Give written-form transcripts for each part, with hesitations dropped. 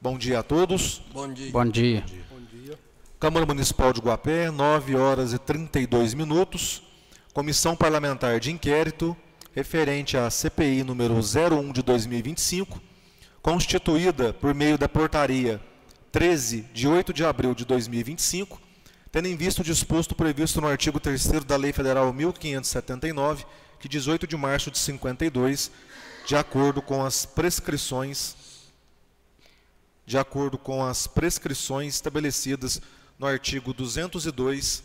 Bom dia a todos. Bom dia. Bom dia. Bom dia. Câmara Municipal de Guapé, 9 horas e 32 minutos. Comissão Parlamentar de Inquérito, referente à CPI número 01 de 2025, constituída por meio da portaria 13, de 8 de abril de 2025, tendo em vista o disposto previsto no artigo 3º da Lei Federal 1579, que 18 de março de 52, de acordo com as prescrições estabelecidas no artigo 202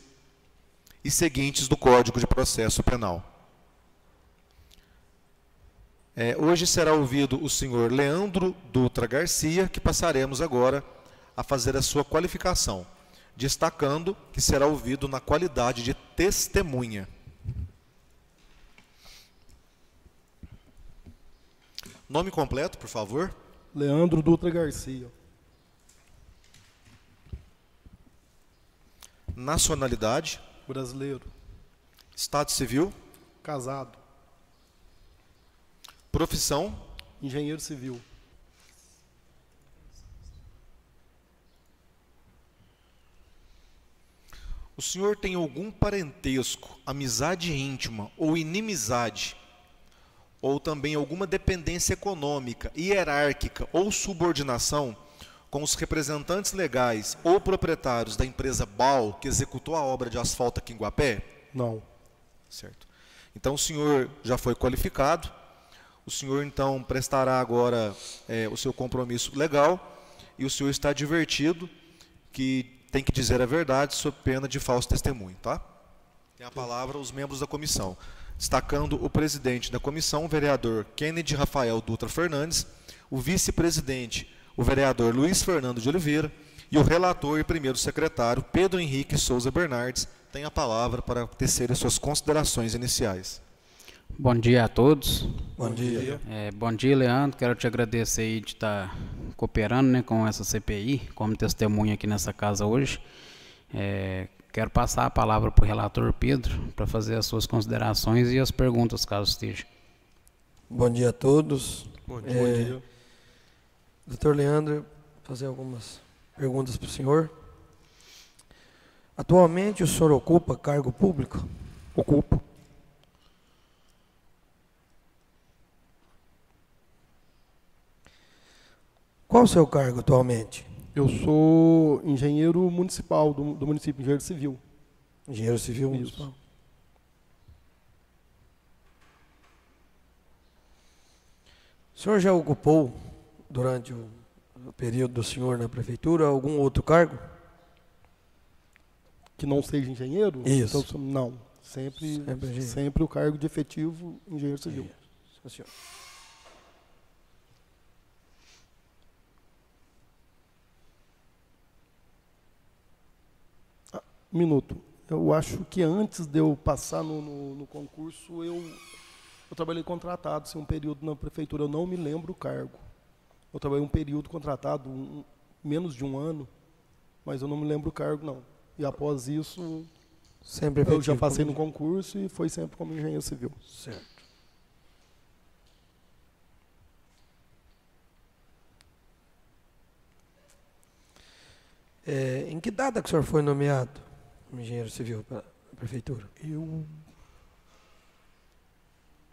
e seguintes do Código de Processo Penal. Hoje será ouvido o senhor Leandro Dutra Garcia, que passaremos agora a fazer a sua qualificação, destacando que será ouvido na qualidade de testemunha. Nome completo, por favor. Leandro Dutra Garcia. Nacionalidade. Brasileiro. Estado civil. Casado. Profissão. Engenheiro civil. O senhor tem algum parentesco, amizade íntima ou inimizade, ou também alguma dependência econômica, hierárquica ou subordinação com os representantes legais ou proprietários da empresa BAL, que executou a obra de asfalto aqui em Guapé? Não. Certo. Então o senhor já foi qualificado, o senhor então prestará agora o seu compromisso legal, e o senhor está advertido que tem que dizer a verdade sob pena de falso testemunho, tá? Tem a palavra os membros da comissão, destacando o presidente da comissão, o vereador Kennedy Rafael Dutra Fernandes, o vice-presidente, o vereador Luiz Fernando de Oliveira, e o relator e primeiro secretário, Pedro Henrique Souza Bernardes, tem a palavra para tecer as suas considerações iniciais. Bom dia a todos. Bom dia. Bom dia, Leandro. Quero te agradecer aí de estar cooperando, né, com essa CPI, como testemunha aqui nessa casa hoje. Quero passar a palavra para o relator Pedro, para fazer as suas considerações e as perguntas, caso esteja. Bom dia a todos. Bom dia. Doutor Leandro, fazer algumas perguntas para o senhor. Atualmente o senhor ocupa cargo público? Ocupo. Qual o seu cargo atualmente? Eu sou engenheiro municipal do município, engenheiro civil. Engenheiro civil Isso. municipal. O senhor já ocupou, durante o período do senhor na prefeitura, algum outro cargo? Que não seja engenheiro? Isso. Então, não. Sempre engenheiro. o cargo de efetivo engenheiro civil. Isso, senhor. Minuto. Eu acho que antes de eu passar no concurso, eu trabalhei contratado, um período na prefeitura, eu não me lembro o cargo. Eu trabalhei um período contratado, menos de um ano, mas eu não me lembro o cargo, não. E após isso, Sempre eu já efetivo passei no como- concurso e foi sempre como engenheiro civil. Certo. Em que data que o senhor foi nomeado como engenheiro civil para a prefeitura? Eu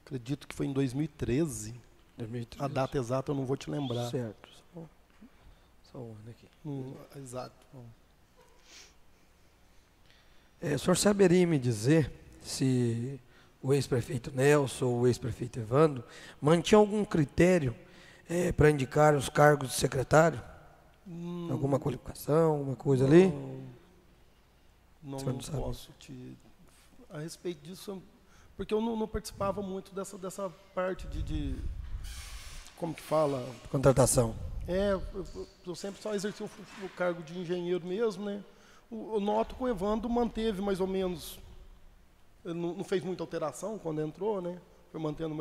acredito que foi em 2013. 2013. A data exata eu não vou te lembrar. Certo. Só um ano aqui. Exato. O senhor saberia me dizer se o ex-prefeito Nelson ou o ex-prefeito Evandro mantinha algum critério para indicar os cargos de secretário? Alguma qualificação, alguma coisa ali? Não, O senhor não não sabe? posso te... A respeito disso, porque eu não participava muito dessa parte de... Como que fala? Contratação. Eu sempre só exerci o cargo de engenheiro mesmo, né? Eu noto que o Evandro manteve mais ou menos... Ele não fez muita alteração quando entrou, né? Foi mantendo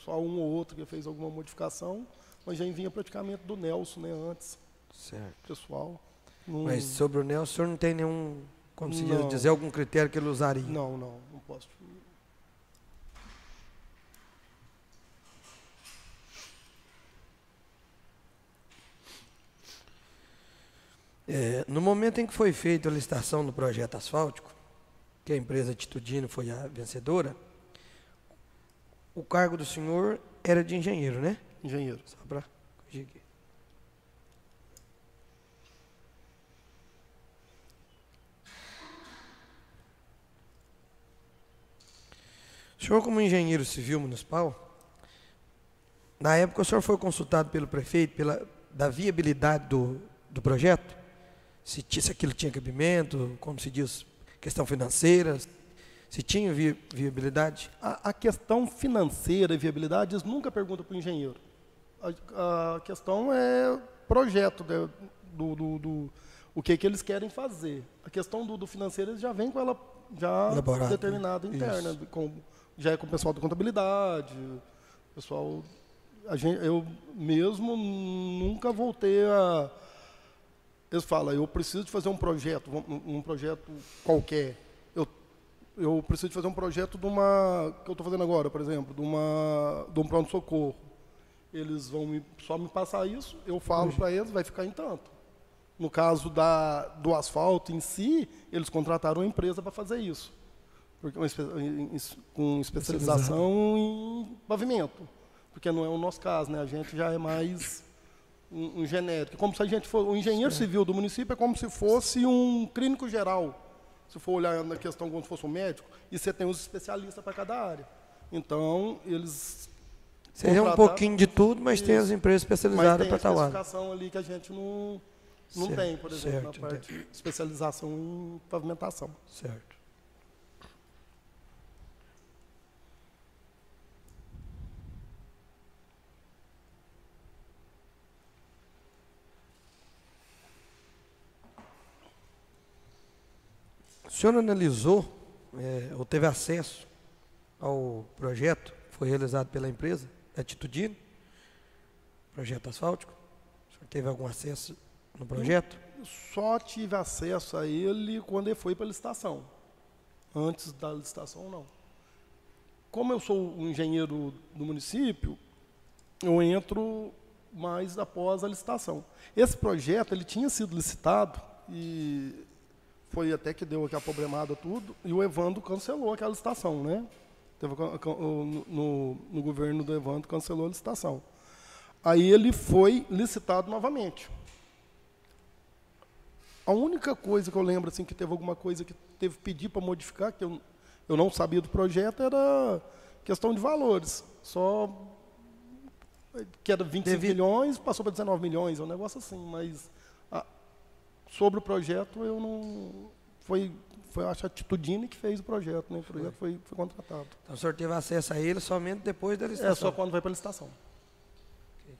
só um ou outro que fez alguma modificação, mas já vinha praticamente do Nelson, né? Antes, Certo. pessoal. Mas sobre o Nelson, o senhor não tem nenhum, como se Não. dizer, algum critério que ele usaria? Não posso. No momento em que foi feita a licitação do projeto asfáltico, que a empresa Atitudine foi a vencedora, o cargo do senhor era de engenheiro, né? Engenheiro. Só para corrigir aqui. O senhor, como engenheiro civil municipal, na época o senhor foi consultado pelo prefeito da viabilidade do projeto? Se aquilo tinha cabimento, como se diz, questão financeira, se tinha viabilidade? A questão financeira e viabilidade, eles nunca perguntam para o engenheiro. A questão é projeto, o que eles querem fazer. A questão do financeiro, eles já vêm com ela já elaborada, determinada, interna, já é com o pessoal da contabilidade, pessoal... eu mesmo nunca voltei a... Eles falam, eu preciso de fazer um projeto qualquer. Eu preciso de fazer um projeto que eu estou fazendo agora, por exemplo, de um pronto-socorro. Eles vão só me passar isso, eu falo para eles, vai ficar em tanto. No caso do asfalto em si, eles contrataram uma empresa para fazer isso. Com especialização em pavimento. Porque não é o nosso caso, né? A gente já é mais um genérico. Como se a gente fosse... O engenheiro civil do município é como se fosse um clínico geral. Se for olhar na questão como se fosse um médico, e você tem os especialistas para cada área. Então, eles... Seria um pouquinho de tudo, mas tem as empresas especializadas para tal área. Mas tem a especificação ali que a gente não tem, por exemplo, na parte de especialização em pavimentação. Certo. O senhor analisou, ou teve acesso ao projeto que foi realizado pela empresa Atitudine, projeto asfáltico? O senhor teve algum acesso no projeto? Eu só tive acesso a ele quando ele foi para a licitação. Antes da licitação, não. Como eu sou um engenheiro do município, eu entro mais após a licitação. Esse projeto ele tinha sido licitado e... Foi até que deu aquela problemada tudo, e o Evandro cancelou aquela licitação, né? No governo do Evandro cancelou a licitação. Aí ele foi licitado novamente. A única coisa que eu lembro assim que teve alguma coisa que teve que pedir para modificar, que eu não sabia do projeto, era questão de valores. Só que era 25 milhões, passou para 19 milhões, é um negócio assim, mas sobre o projeto, eu não... Foi acho, a Atitudine que fez o projeto, né? O projeto foi contratado. Então o senhor teve acesso a ele somente depois da licitação? É só quando vai para a licitação. Okay.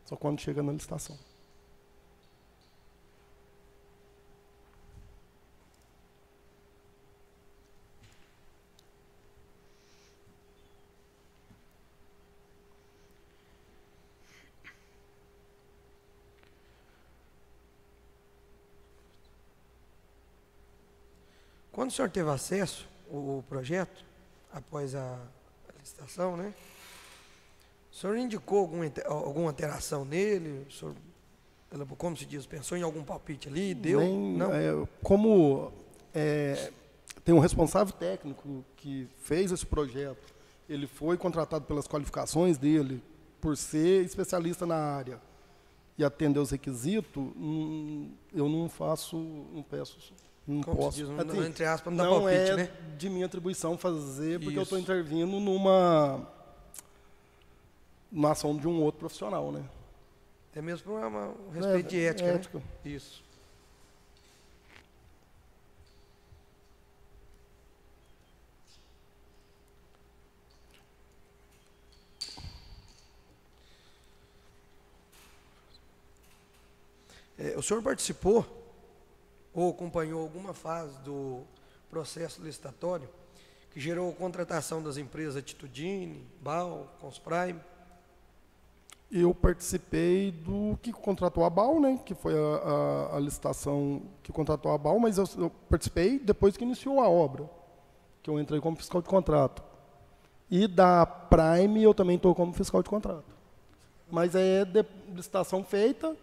Só quando chega na licitação. Quando o senhor teve acesso ao projeto, após a licitação, né? O senhor indicou alguma alteração nele? O senhor, como se diz, pensou em algum palpite ali? Deu? Não? Tem um responsável técnico que fez esse projeto, ele foi contratado pelas qualificações dele, por ser especialista na área e atender os requisitos, eu não peço... Não como posso. Se diz, não, entre aspas, não dá não palpite, é né? de minha atribuição fazer, porque Isso. eu estou intervindo numa ação de um outro profissional, né? Até mesmo por um respeito de ética, né? Isso. O senhor participou ou acompanhou alguma fase do processo licitatório que gerou a contratação das empresas Atitudine, BAL, Consprime? Eu participei do que contratou a BAL, né? Que foi a licitação que contratou a BAL, mas eu participei depois que iniciou a obra, que eu entrei como fiscal de contrato. E da Prime eu também estou como fiscal de contrato. Mas é licitação feita,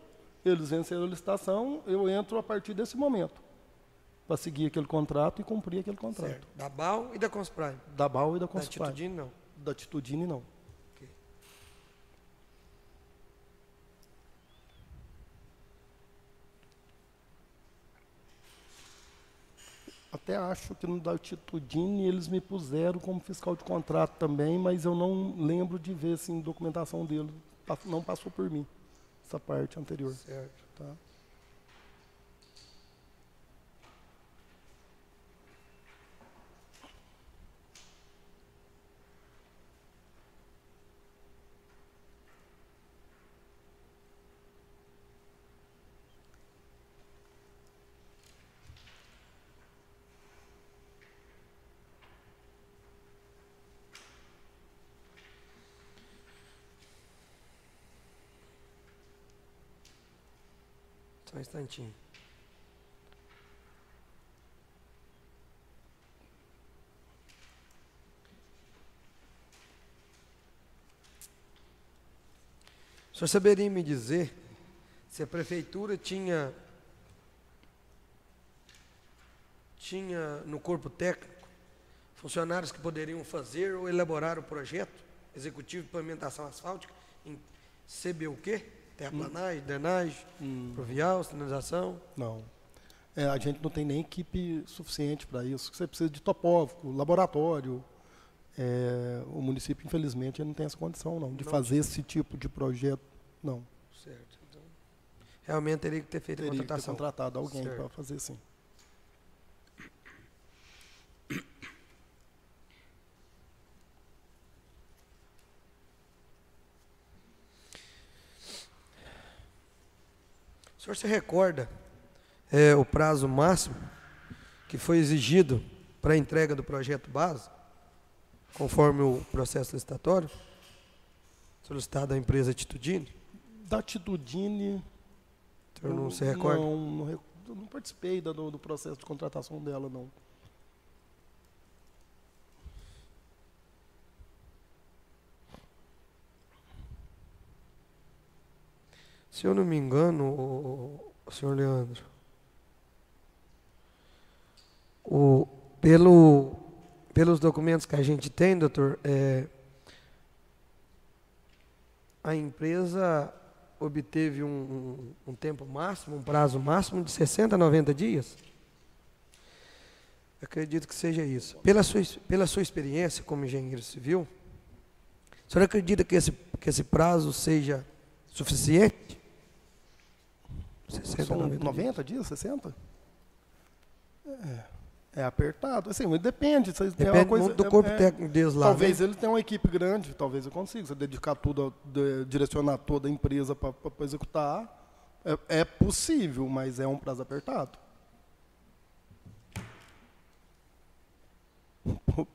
Eles venceram a licitação, eu entro a partir desse momento para seguir aquele contrato e cumprir aquele contrato. Certo. Da BAL e da Consprime. Da BAL e da Da Consprime. Atitudine, não. Da Atitudine, não. Ok. Até acho que no da Atitudine eles me puseram como fiscal de contrato também, mas eu não lembro de ver assim, documentação dele. Não passou por mim, essa parte anterior. Certo. Tá? Só um instantinho. O senhor saberia me dizer se a prefeitura tinha no corpo técnico funcionários que poderiam fazer ou elaborar o projeto executivo de pavimentação asfáltica em CBUQ? Terraplanagem, drenagem, pluvial, sinalização? Não. A gente não tem nem equipe suficiente para isso. Você precisa de topógrafo, laboratório. O município, infelizmente, não tem essa condição, não, de fazer esse tipo de projeto, não. Certo. Então, realmente teria que ter feito a Teria que ter contratação. contratado alguém Certo. para fazer sim. O senhor se recorda o prazo máximo que foi exigido para a entrega do projeto base, conforme o processo licitatório, solicitado à empresa Atitudine? Da Atitudine, O senhor não se recorda? não participei do processo de contratação dela, não. Se eu não me engano, o senhor Leandro, pelos documentos que a gente tem, doutor, a empresa obteve um tempo máximo, um prazo máximo de 60 a 90 dias? Eu acredito que seja isso. Pela sua experiência como engenheiro civil, o senhor acredita que esse prazo seja suficiente? 60, São 90 dias, 60? É apertado. Assim, mas depende. Depende muito do corpo técnico deles lá. Talvez né? ele tenha uma equipe grande, talvez eu consiga. Se eu dedicar tudo, direcionar toda a empresa para executar, é possível, mas é um prazo apertado.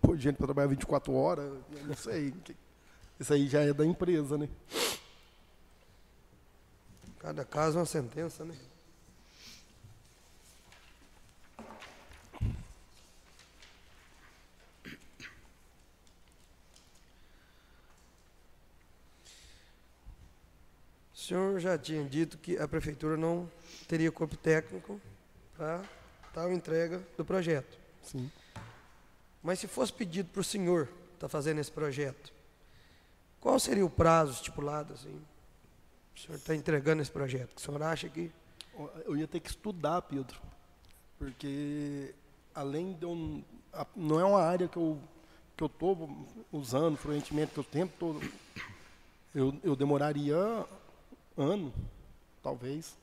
Pô, gente para trabalhar 24 horas, eu não sei. Isso aí já é da empresa, né? Cada caso é uma sentença, né? O senhor já tinha dito que a prefeitura não teria corpo técnico para tal entrega do projeto. Sim. Mas se fosse pedido para o senhor estar fazendo esse projeto, qual seria o prazo estipulado, assim? O senhor está entregando esse projeto. O senhor acha que... Eu ia ter que estudar, Pedro, porque além de não é uma área que eu estou usando fluentemente o tempo todo, eu demoraria ano, talvez.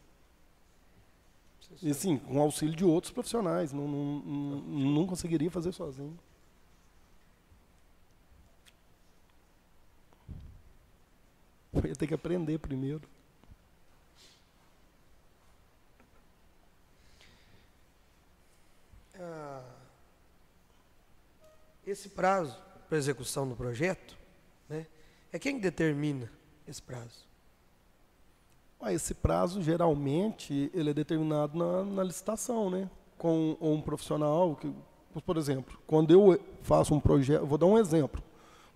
E sim, com auxílio de outros profissionais, não conseguiria fazer sozinho. Eu ia ter que aprender primeiro. Esse prazo para execução do projeto, né, é quem determina esse prazo? Esse prazo, geralmente, ele é determinado na licitação, né? Com um profissional, por exemplo, quando eu faço um projeto, vou dar um exemplo.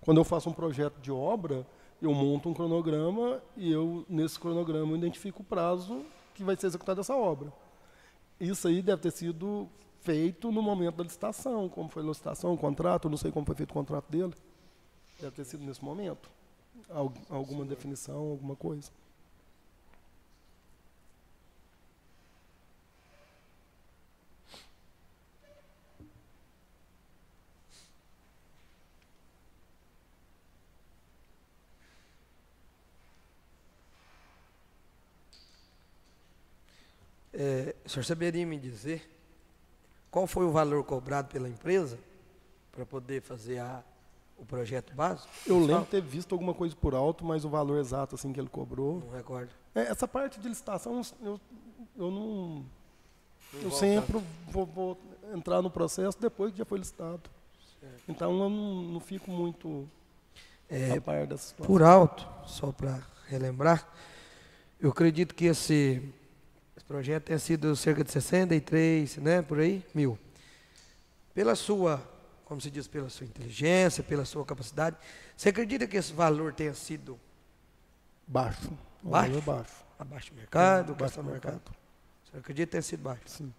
Quando eu faço um projeto de obra, eu monto um cronograma e nesse cronograma, eu identifico o prazo que vai ser executada essa obra. Isso aí deve ter sido feito no momento da licitação, como foi a licitação, o contrato, não sei como foi feito o contrato dele. Deve ter sido nesse momento. Alguma definição, alguma coisa. O senhor saberia me dizer qual foi o valor cobrado pela empresa para poder fazer o projeto básico? Eu lembro de ter visto alguma coisa por alto, mas o valor exato assim que ele cobrou. Não recordo. Essa parte de licitação eu não. Eu volta. sempre vou entrar no processo depois que já foi licitado. Certo. Então eu não fico muito a par dessa situação. Por alto, só para relembrar, eu acredito que esse projeto tenha sido cerca de 63, né, por aí, mil. Pela sua, como se diz, pela sua inteligência, pela sua capacidade, você acredita que esse valor tenha sido baixo? Baixo? Baixo. Abaixo do mercado? Baixo do mercado. Você acredita que tenha sido baixo? Sim.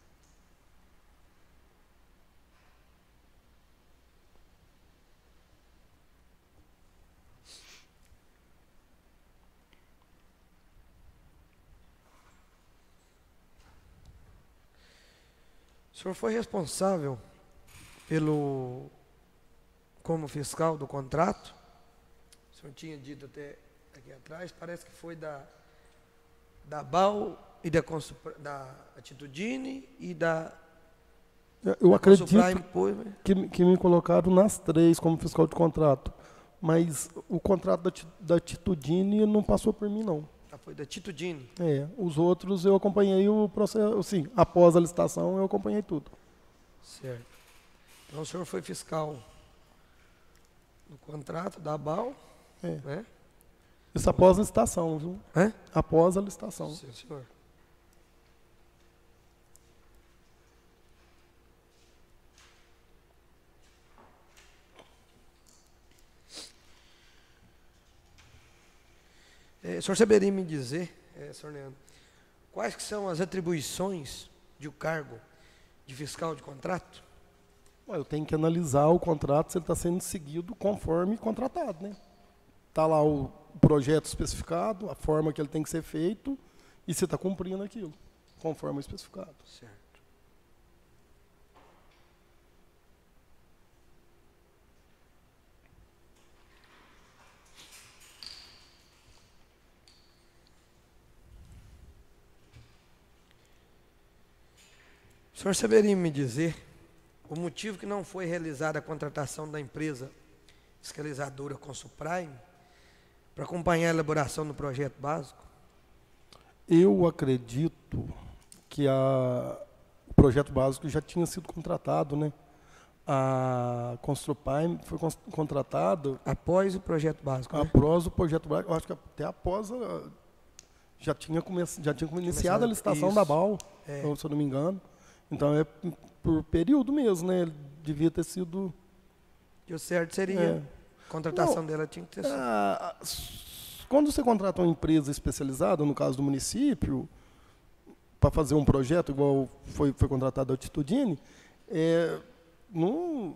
O senhor foi responsável como fiscal do contrato? O senhor tinha dito até aqui atrás, parece que foi da BAL e da Atitudine e da Eu acredito Consuprime depois, né? que me colocaram nas 3 como fiscal de contrato, mas o contrato da Atitudine não passou por mim, não. Foi da Atitudine. Os outros eu acompanhei o processo, sim, após a licitação eu acompanhei tudo. Certo. Então o senhor foi fiscal do contrato da BAL, né? Isso após a licitação, viu? Após a licitação. Sim, senhor. O senhor saberia me dizer, senhor Leandro, quais que são as atribuições de um cargo de fiscal de contrato? Eu tenho que analisar o contrato se ele está sendo seguido conforme contratado, né? Está lá o projeto especificado, a forma que ele tem que ser feito e se está cumprindo aquilo, conforme especificado. Certo. O senhor saberia me dizer o motivo que não foi realizada a contratação da empresa fiscalizadora Consuprime para acompanhar a elaboração do projeto básico? Eu acredito que o projeto básico já tinha sido contratado, né? A Consuprime foi contratada após o projeto básico, né? Após o projeto básico, eu acho que até após já tinha iniciado a licitação isso. da BAL, se eu não me engano. Então é por período mesmo, né? Ele devia ter sido. E o certo seria a contratação dela tinha que ter sido. Quando você contrata uma empresa especializada, no caso do município, para fazer um projeto, igual foi contratado a Atitudine, não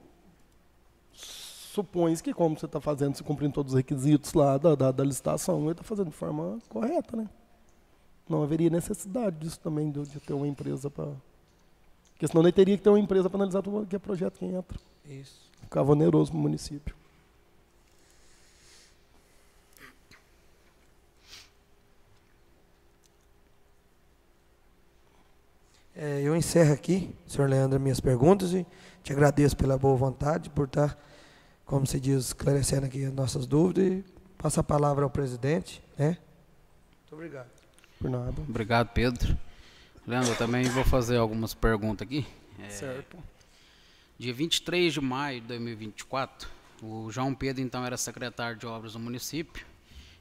supõe que, como você está fazendo, se cumprindo todos os requisitos lá da licitação, ele está fazendo de forma correta, né? Não haveria necessidade disso também, de ter uma empresa para. Porque senão ele teria que ter uma empresa para analisar tudo que é projeto que entra. Isso. Ficava oneroso para o município. Eu encerro aqui, senhor Leandro, minhas perguntas e te agradeço pela boa vontade, por estar, como se diz, esclarecendo aqui as nossas dúvidas e passo a palavra ao presidente, né? Muito obrigado. Por nada. Obrigado, Pedro. Leandro, eu também vou fazer algumas perguntas aqui. Certo. Dia 23 de maio de 2024, o João Pedro, então, era secretário de obras do município.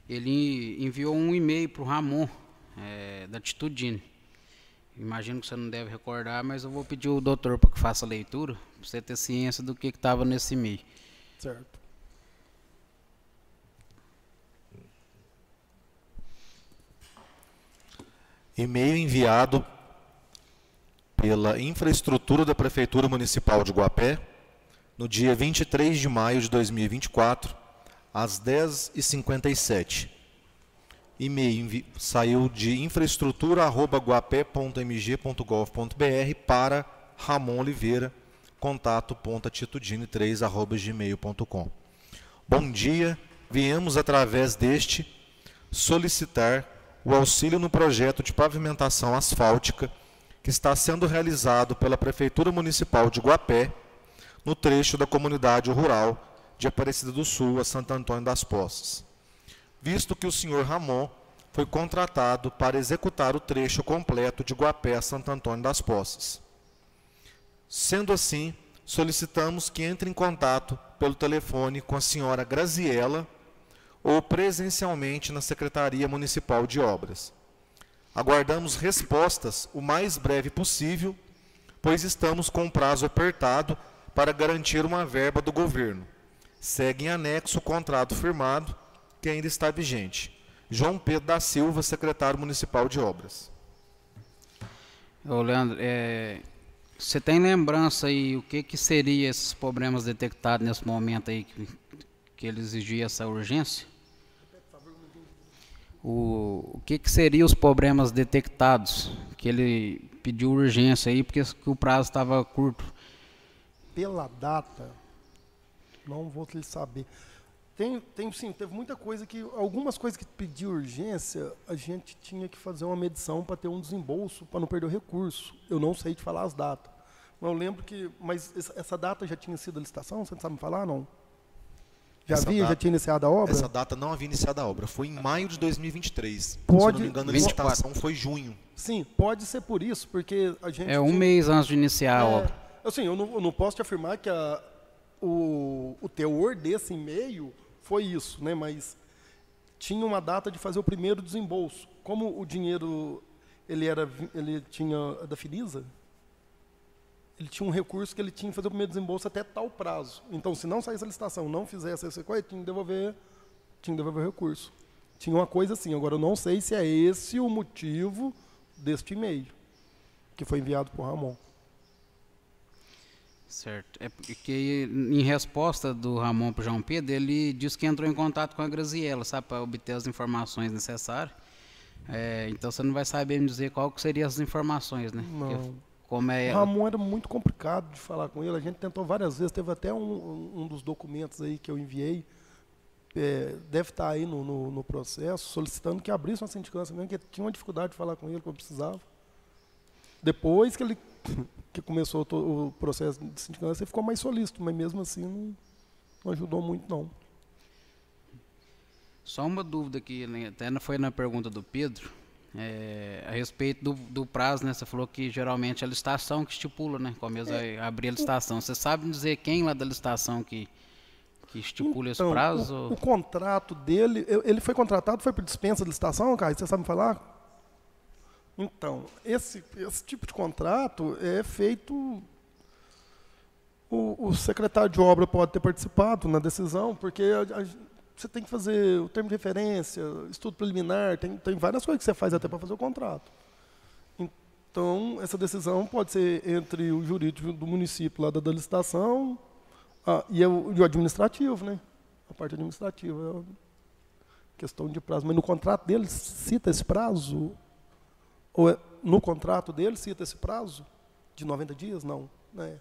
Ele enviou um e-mail para o Ramon, da Atitudine. Imagino que você não deve recordar, mas eu vou pedir ao doutor para que faça a leitura, para você ter ciência do que estava nesse e-mail. Certo. E-mail enviado pela Infraestrutura da Prefeitura Municipal de Guapé, no dia 23 de maio de 2024, às 10h57. E-mail saiu de infraestrutura@guapé.mg.gov.br para Ramon Oliveira, contato.atitudine3@gmail.com. Bom dia, viemos através deste solicitar o auxílio no projeto de pavimentação asfáltica que está sendo realizado pela Prefeitura Municipal de Guapé, no trecho da comunidade rural de Aparecida do Sul a Santo Antônio das Poças. Visto que o senhor Ramon foi contratado para executar o trecho completo de Guapé a Santo Antônio das Poças. Sendo assim, solicitamos que entre em contato pelo telefone com a senhora Graziela ou presencialmente na Secretaria Municipal de Obras. Aguardamos respostas o mais breve possível, pois estamos com um prazo apertado para garantir uma verba do governo. Segue em anexo o contrato firmado, que ainda está vigente. João Pedro da Silva, secretário municipal de obras. Ô, Leandro, você tem lembrança aí o que seria esses problemas detectados nesse momento aí que ele exigia essa urgência? O que seria os problemas detectados que ele pediu urgência aí porque o prazo estava curto? Pela data, não vou lhe saber. Sim, teve muita coisa que, algumas coisas que pediu urgência, a gente tinha que fazer uma medição para ter um desembolso, para não perder o recurso. Eu não sei te falar as datas. Mas eu lembro que, mas essa data já tinha sido a licitação, você não sabe me falar, não? Já tinha iniciado a obra? Essa data não havia iniciado a obra, foi em maio de 2023. Se Pode, eu não me engano, a licitação foi junho. Sim, pode ser por isso, porque a gente... Um mês antes de iniciar a obra. Assim, eu não posso te afirmar que o teor desse e-mail foi isso, né? Mas tinha uma data de fazer o primeiro desembolso. Como o dinheiro ele tinha da Finisa, ele tinha um recurso que ele tinha que fazer o primeiro desembolso até tal prazo. Então, se não saísse a licitação, não fizesse essa coisa, tinha que devolver o recurso. Tinha uma coisa assim. Agora, eu não sei se é esse o motivo deste e-mail que foi enviado por Ramon. Certo. É porque, em resposta do Ramon para o João Pedro, ele disse que entrou em contato com a Graziela, sabe, para obter as informações necessárias. Então, você não vai saber me dizer qual que seriam as informações, né? Não. O Ramon era muito complicado de falar com ele. A gente tentou várias vezes. Teve até um dos documentos aí que eu enviei, deve estar aí no processo, solicitando que abrisse uma sindicância mesmo, que tinha uma dificuldade de falar com ele, que eu precisava. Depois que começou o processo de sindicância, ele ficou mais solícito, mas mesmo assim não ajudou muito, não. Só uma dúvida aqui, né? Até foi na pergunta do Pedro, a respeito do prazo, né? Você falou que geralmente é a licitação que estipula, né? Começa a abrir a licitação. Você sabe dizer quem lá da licitação que estipula esse prazo? O contrato dele, ele foi contratado, foi por dispensa de licitação, Caio? Você sabe me falar? Então, esse tipo de contrato é feito... O secretário de obra pode ter participado na decisão, porque você tem que fazer o termo de referência, estudo preliminar, tem várias coisas que você faz até para fazer o contrato. Então, essa decisão pode ser entre o jurídico do município lá da licitação e o administrativo, né? A parte administrativa. É questão de prazo. Mas no contrato dele cita esse prazo? Ou no contrato dele cita esse prazo de 90 dias? Não. Né?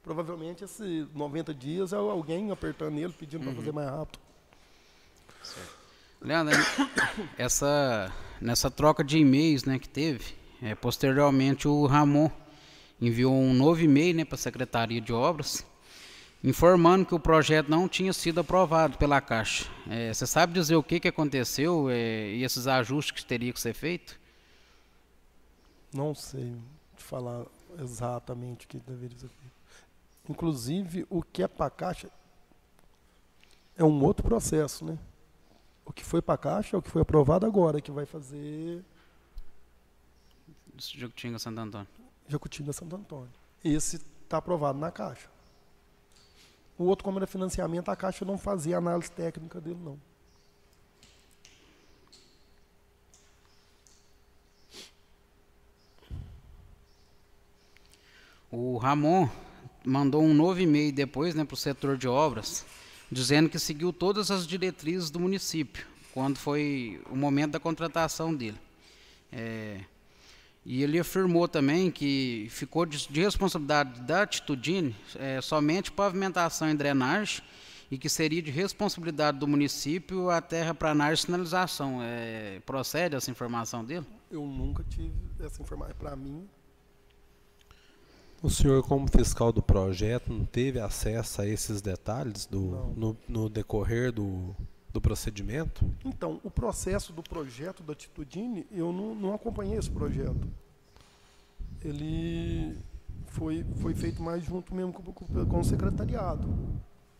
Provavelmente esses 90 dias é alguém apertando ele, pedindo para fazer mais rápido. Certo. Leandro, nessa troca de e-mails, né, que teve, posteriormente o Ramon enviou um novo e-mail, né, para a Secretaria de Obras, informando que o projeto não tinha sido aprovado pela Caixa. Você sabe dizer o que aconteceu e esses ajustes que teriam que ser feitos? Não sei te falar exatamente o que deveria ser feito. Inclusive, o que é para a Caixa é um outro processo, né? O que foi para a Caixa é o que foi aprovado agora, que vai fazer... Jacutinga Santo Antônio. Jacutinga Santo Antônio. Esse está aprovado na Caixa. O outro, como era financiamento, a Caixa não fazia análise técnica dele, não. O Ramon mandou um novo e-mail depois, né, para o setor de obras, dizendo que seguiu todas as diretrizes do município, quando foi o momento da contratação dele. E ele afirmou também que ficou de responsabilidade da Atitudine somente pavimentação e drenagem, e que seria de responsabilidade do município a terraplanagem e sinalização. Procede essa informação dele? Eu nunca tive essa informação. Para mim... O senhor, como fiscal do projeto, não teve acesso a esses detalhes no decorrer do procedimento? Então, o processo do projeto da Atitudine, eu não acompanhei esse projeto. Ele foi feito mais junto mesmo com o secretariado,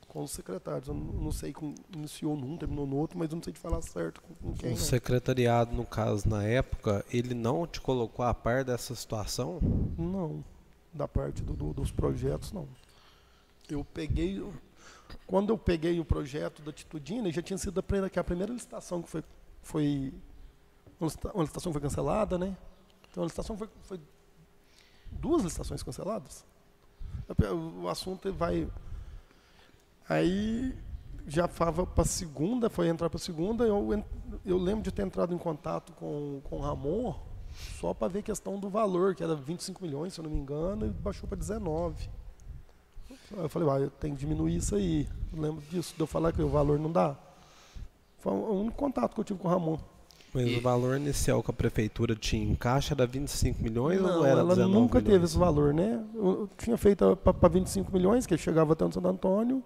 com os secretários. Eu não sei como iniciou num, terminou no outro, mas eu não sei te falar certo com quem. O secretariado, no caso, na época, ele não te colocou a par dessa situação? Não. Da parte dos projetos, não. Quando eu peguei o projeto da Atitudine, já tinha sido a primeira licitação que foi uma licitação que foi cancelada, né? Então a licitação foi 2 licitações canceladas. O assunto vai... Aí já falava para a segunda, foi entrar para a segunda, eu lembro de ter entrado em contato com o Ramon, só para ver a questão do valor, que era 25 milhões, se eu não me engano, e baixou para 19. Eu falei, tem que diminuir isso aí. Eu lembro disso, de eu falar que o valor não dá. Foi o único contato que eu tive com o Ramon. Mas o valor inicial que a prefeitura tinha em caixa era 25 milhões ou era 19 ela nunca milhões? teve esse valor, né? Eu tinha feito para 25 milhões, que chegava até no Santo Antônio,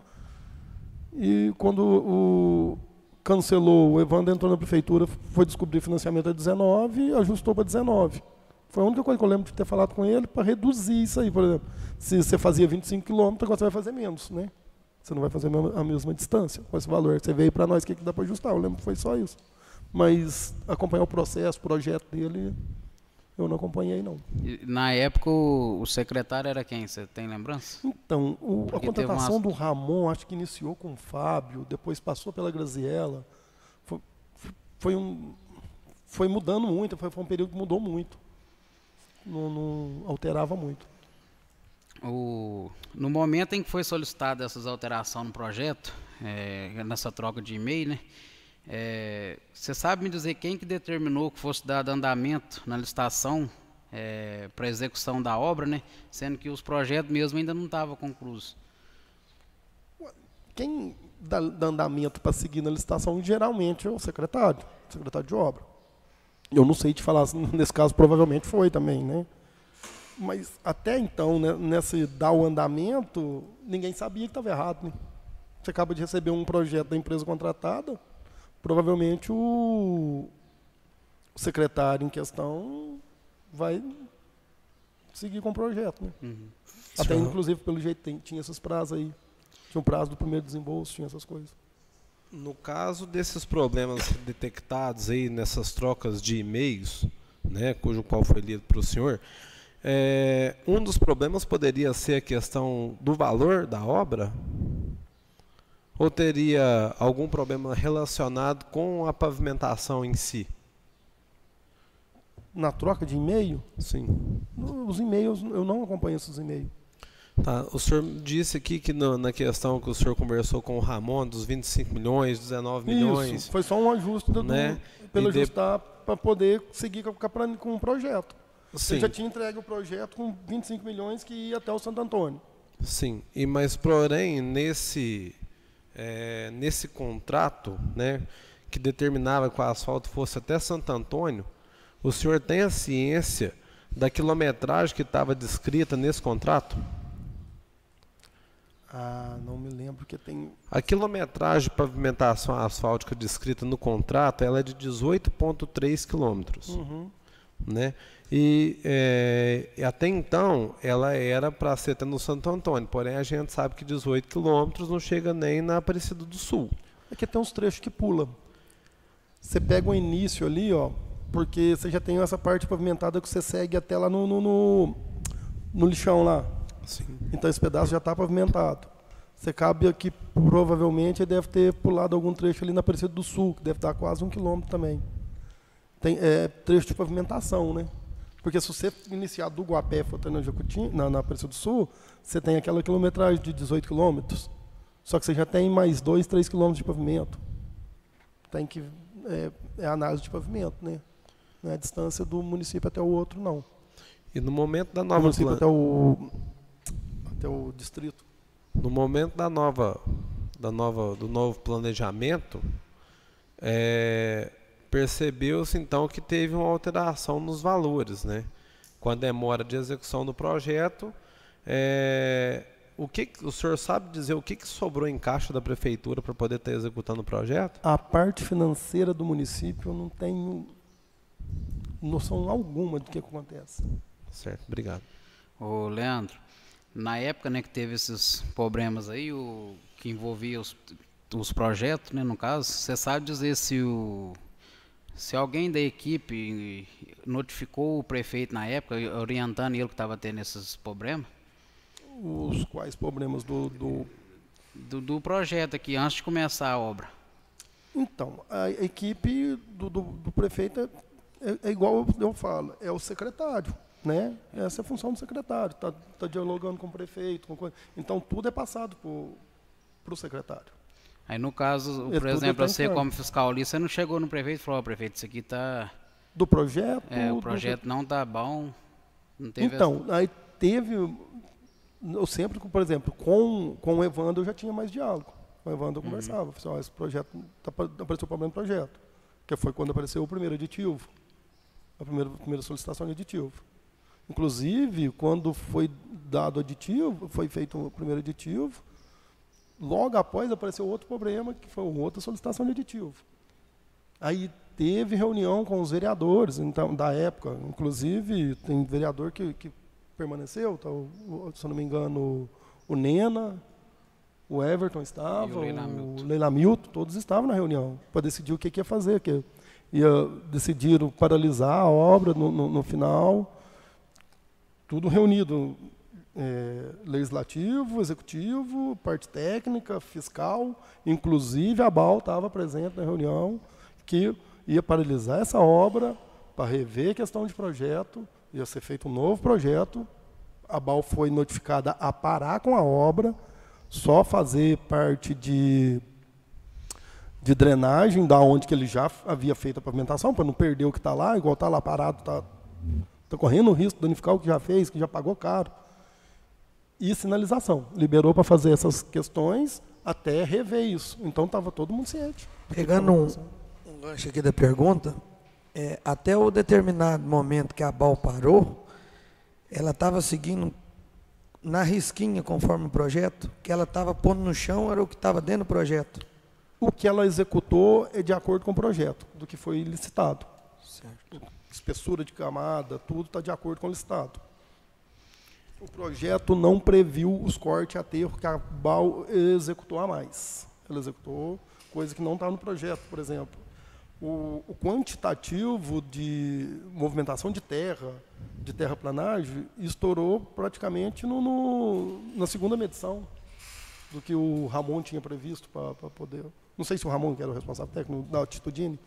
e quando cancelou, o Evandro entrou na prefeitura, foi descobrir financiamento a 19 e ajustou para 19. Foi a única coisa que eu lembro de ter falado com ele para reduzir isso aí. Por exemplo, se você fazia 25 quilômetros, agora você vai fazer menos, né? Você não vai fazer a mesma distância com esse valor. Você veio para nós, o que dá para ajustar? Eu lembro que foi só isso. Mas acompanhar o processo, o projeto dele, eu não acompanhei, não. E, na época, o secretário era quem? Você tem lembrança? Então, a contratação do Ramon, acho que iniciou com o Fábio, depois passou pela Graziella. Foi mudando muito, foi um período que mudou muito. Não alterava muito. No momento em que foi solicitada essas alterações no projeto, nessa troca de e-mail, né? Você sabe me dizer quem que determinou que fosse dado andamento na licitação para execução da obra, né? Sendo que os projetos mesmo ainda não estavam concluídos? Quem dá andamento para seguir na licitação geralmente é o secretário de obra. Eu não sei te falar, nesse caso provavelmente foi também, né? Mas até então, né, nesse dar o andamento, ninguém sabia que estava errado, né? Você acaba de receber um projeto da empresa contratada, provavelmente o secretário em questão vai seguir com o projeto, né? Uhum. Até inclusive, pelo jeito, tinha esses prazos aí. Tinha o prazo do primeiro desembolso, tinha essas coisas. No caso desses problemas detectados aí nessas trocas de e-mails, né, cujo qual foi lido para o senhor, um dos problemas poderia ser a questão do valor da obra? Ou teria algum problema relacionado com a pavimentação em si? Na troca de e-mail? Sim. Os e-mails, eu não acompanho esses e-mails. Tá, o senhor disse aqui que na questão que o senhor conversou com o Ramon, dos 25 milhões, 19 milhões... Isso, foi só um ajuste né? pelo ajustar para poder seguir com o projeto. Sim. Ele já tinha entregue o projeto com 25 milhões que ia até o Santo Antônio. Sim, mas porém, nesse contrato, né, que determinava que o asfalto fosse até Santo Antônio, o senhor tem a ciência da quilometragem que estava descrita nesse contrato? Não me lembro que tem... A quilometragem de pavimentação asfáltica descrita no contrato, ela é de 18,3 quilômetros. Uhum. Né? E até então, ela era para ser até no Santo Antônio, porém a gente sabe que 18 quilômetros não chega nem na Aparecida do Sul. Aqui tem uns trechos que pula. Você pega o início ali, ó, porque você já tem essa parte pavimentada que você segue até lá no lixão lá. Sim. Então esse pedaço já está pavimentado. Você cabe aqui, provavelmente, deve ter pulado algum trecho ali na Aparecida do Sul, que deve estar quase 1 quilômetro também. Tem trecho de pavimentação, né? Porque se você iniciar do Guapé for até na Aparecida do Sul, você tem aquela quilometragem de 18 quilômetros. Só que você já tem mais 2, 3 quilômetros de pavimento. Tem que é análise de pavimento, né? Não é a distância do município até o outro, não. E no momento da Do nova município até o distrito. No momento do novo planejamento, percebeu-se então que teve uma alteração nos valores, né? Com a demora de execução do projeto, o senhor sabe dizer o que sobrou em caixa da prefeitura para poder estar executando o projeto? A parte financeira do município eu não tenho noção alguma do que acontece. Certo, obrigado. Ô, Leandro, na época, né, que teve esses problemas aí, que envolvia os projetos, né, no caso, você sabe dizer se alguém da equipe notificou o prefeito na época, orientando ele que estava tendo esses problemas? Os quais problemas Do projeto aqui, antes de começar a obra. Então, a equipe do prefeito é igual eu falo, é o secretário, né? Essa é a função do secretário, tá dialogando com o prefeito, então tudo é passado para o secretário. Aí no caso, por exemplo, você como fiscal ali, você não chegou no prefeito e falou, prefeito, isso aqui tá... Do projeto? O projeto não tá bom, não teve... Então, aí teve... Eu sempre, por exemplo, com o Evandro eu já tinha mais diálogo. Com o Evandro eu conversava, falei, esse projeto, apareceu problema no projeto, que foi quando apareceu o primeiro aditivo, a primeira solicitação de aditivo. Inclusive, quando foi dado aditivo, foi feito o primeiro aditivo, logo após apareceu outro problema, que foi outra solicitação de aditivo. Aí teve reunião com os vereadores, então, da época, inclusive tem vereador que permaneceu, tá, se eu não me engano, o Nena, o Everton estava, o Leila Milton, todos estavam na reunião para decidir o que ia fazer, decidiram paralisar a obra no final, tudo reunido, legislativo, executivo, parte técnica, fiscal, inclusive a BAL estava presente na reunião, que ia paralisar essa obra para rever a questão de projeto, ia ser feito um novo projeto, a BAL foi notificada a parar com a obra, só fazer parte de drenagem, da onde que ele já havia feito a pavimentação, para não perder o que está lá, igual está lá parado, está correndo o risco de danificar o que já fez, que já pagou caro. E sinalização. Liberou para fazer essas questões até rever isso. Então estava todo mundo ciente. Pegando um gancho aqui da pergunta, até o determinado momento que a BAL parou, ela estava seguindo na risquinha, conforme o projeto, que ela estava pondo no chão, era o que estava dentro do projeto. O que ela executou é de acordo com o projeto, do que foi licitado. Certo. Espessura de camada, tudo está de acordo com o licitado. O projeto não previu os cortes a aterro que a BAL executou a mais. Ela executou coisa que não está no projeto, por exemplo. O quantitativo de movimentação de terraplanagem, estourou praticamente na segunda medição do que o Ramon tinha previsto para poder... Não sei se o Ramon, que era o responsável técnico da Altitudine,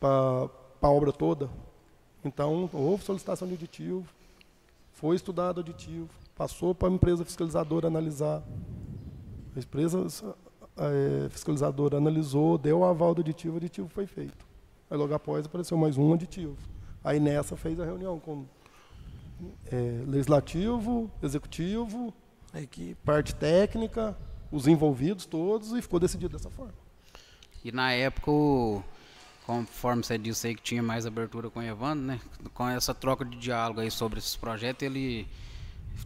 para a obra toda. Então, houve solicitação de aditivo, foi estudado aditivo, passou para a empresa fiscalizadora analisar. A empresa fiscalizadora analisou, deu o aval do aditivo, o aditivo foi feito. Aí logo após apareceu mais um aditivo. Aí nessa fez a reunião com legislativo, executivo, a equipe, parte técnica, os envolvidos todos, e ficou decidido dessa forma. E na época, conforme você disse aí que tinha mais abertura com o Evandro, né? Com essa troca de diálogo aí sobre esses projetos, ele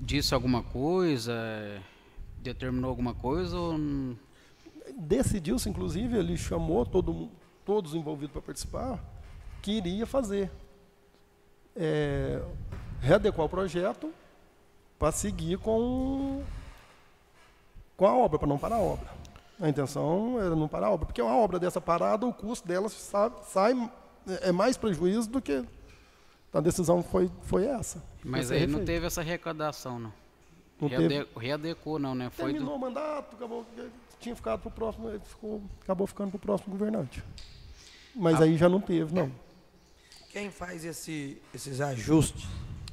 disse alguma coisa, determinou alguma coisa ou... Decidiu-se, inclusive, ele chamou todos os envolvidos para participar, que iria fazer. Readequar o projeto para seguir com a obra, para não parar a obra. A intenção era não parar a obra, porque uma obra dessa parada, o custo dela é mais prejuízo do que... A decisão foi essa. Mas aí não teve essa arrecadação, não? Readequou, não, né? Terminou o mandato, tinha ficado para o próximo, acabou ficando para o próximo governante. Mas aí já não teve, não. Quem faz esses ajustes?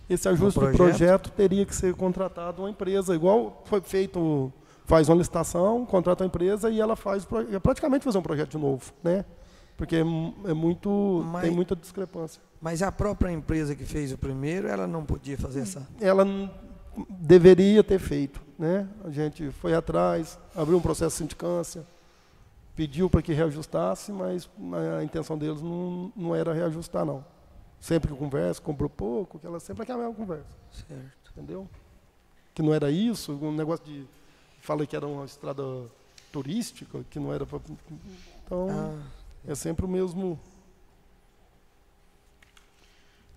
Esse ajuste do projeto teria que ser contratado uma empresa, igual foi feito, faz uma licitação, contrata uma empresa e ela faz praticamente fazer um projeto de novo, né? Porque tem muita discrepância. Mas a própria empresa que fez o primeiro, ela não podia fazer essa? Ela deveria ter feito, né? A gente foi atrás, abriu um processo de sindicância, pediu para que reajustasse, mas a intenção deles não era reajustar, não. Sempre que conversa, comprou pouco, que ela sempre é a mesma conversa. Certo. Entendeu? Que não era isso, um negócio de... Fala que era uma estrada turística, que não era para... Então, é sempre o mesmo...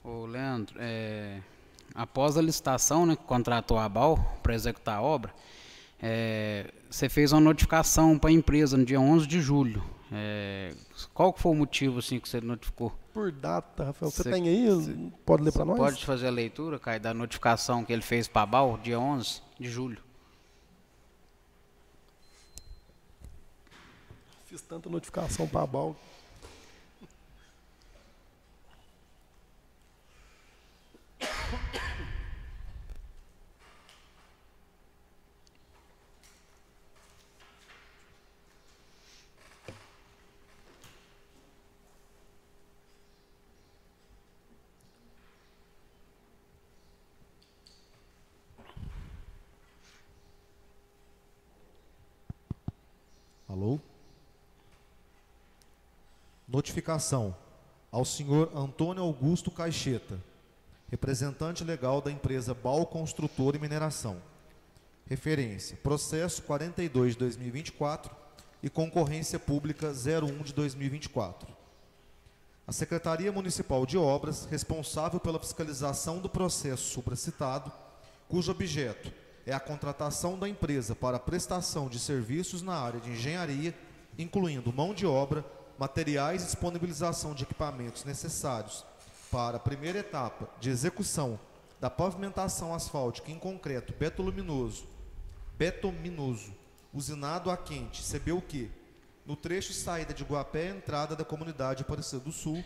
Ô, Leandro, após a licitação, né, que contratou a ABAL para executar a obra, você fez uma notificação para a empresa no dia 11 de julho. Qual foi o motivo assim, que você notificou? Por data, Rafael. Você tem aí? Pode ler para nós? Pode fazer a leitura, Caio, da notificação que ele fez para a ABAL, dia 11 de julho. Fiz tanta notificação para a ABAL. Alô? Notificação ao senhor Antônio Augusto Caixeta, representante legal da empresa BAL Construtora e Mineração. Referência: processo 42 de 2024 e concorrência pública 01 de 2024. A Secretaria Municipal de Obras, responsável pela fiscalização do processo supracitado, cujo objeto é a contratação da empresa para a prestação de serviços na área de engenharia, incluindo mão de obra, materiais e disponibilização de equipamentos necessários para a primeira etapa de execução da pavimentação asfáltica, em concreto betominoso, usinado a quente, CBUQ, no trecho saída de Guapé, entrada da comunidade Aparecida do Sul,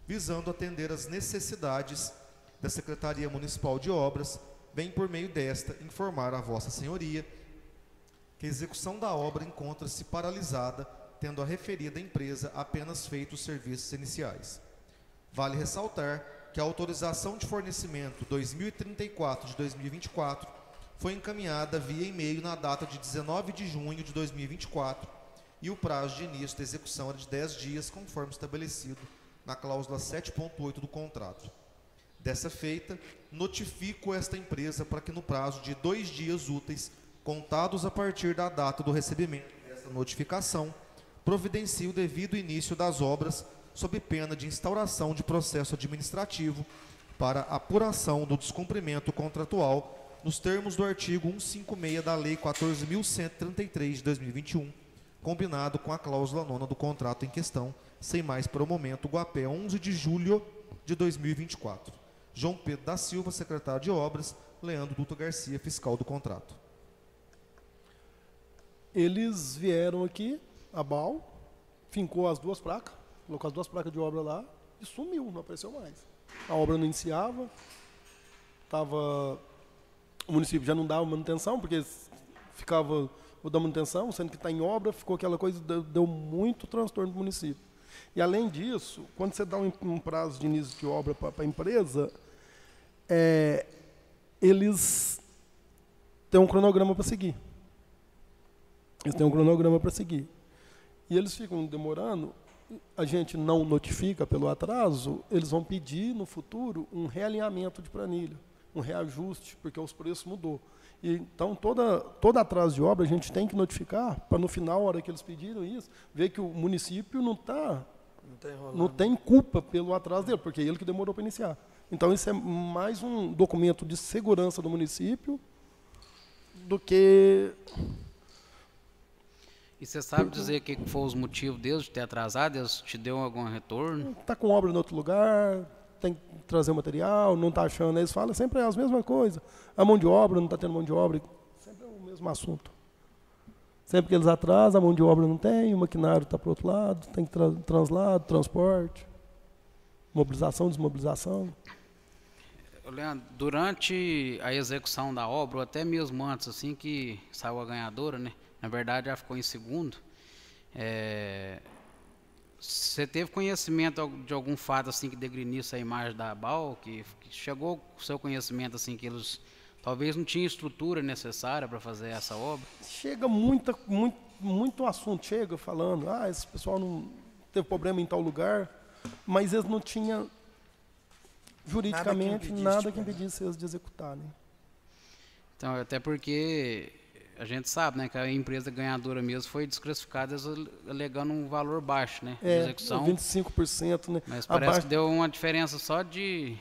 visando atender às necessidades da Secretaria Municipal de Obras, vem por meio desta informar a Vossa Senhoria que a execução da obra encontra-se paralisada, tendo a referida empresa apenas feito os serviços iniciais. Vale ressaltar que a autorização de fornecimento 2034 de 2024 foi encaminhada via e-mail na data de 19 de junho de 2024 e o prazo de início da execução era de 10 dias, conforme estabelecido na cláusula 7.8 do contrato. Dessa feita, notifico esta empresa para que no prazo de 2 dias úteis, contados a partir da data do recebimento desta notificação, providencie o devido início das obras, sob pena de instauração de processo administrativo para apuração do descumprimento contratual nos termos do artigo 156 da Lei 14.133 de 2021, combinado com a cláusula 9ª do contrato em questão, sem mais para o momento, Guapé, 11 de julho de 2024. João Pedro da Silva, secretário de Obras, Leandro Dutra Garcia, fiscal do contrato. Eles vieram aqui, a BAL, fincou as duas placas, colocou as duas placas de obra lá e sumiu, não apareceu mais. A obra não iniciava, o município já não dava manutenção, porque ficava, vou dar manutenção, sendo que está em obra, ficou aquela coisa, deu muito transtorno do município. E além disso, quando você dá um prazo de início de obra para a empresa, eles têm um cronograma para seguir. E eles ficam demorando, a gente não notifica pelo atraso, eles vão pedir no futuro um realinhamento de planilha, um reajuste, porque os preços mudou. E, então, todo atraso de obra a gente tem que notificar, para no final, a hora que eles pediram isso, ver que o município não tem culpa pelo atraso dele, porque é ele que demorou para iniciar. Então, isso é mais um documento de segurança do município do que... E você sabe dizer o que foi os motivos deles de ter atrasado? Eles te deu algum retorno? Está com obra em outro lugar, tem que trazer o material, não está achando. Eles falam sempre as mesmas coisas. A mão de obra, não está tendo mão de obra. Sempre é o mesmo assunto. Sempre que eles atrasam, a mão de obra não tem, o maquinário está para o outro lado, tem que translado, transporte. Mobilização, desmobilização? Leandro, durante a execução da obra, ou até mesmo antes, assim que saiu a ganhadora, né? Na verdade, já ficou em segundo. Você teve conhecimento de algum fato assim que degriniça a imagem da ABAL, que chegou com o seu conhecimento assim que eles talvez não tinham estrutura necessária para fazer essa obra? Chega muito assunto, chega falando, esse pessoal não teve problema em tal lugar, mas eles não tinham juridicamente nada que impedisse eles de executar, né? Então, até porque a gente sabe, né, que a empresa ganhadora mesmo foi desclassificada alegando um valor baixo, né, de execução. 25%, né? Mas parece que deu uma diferença só de,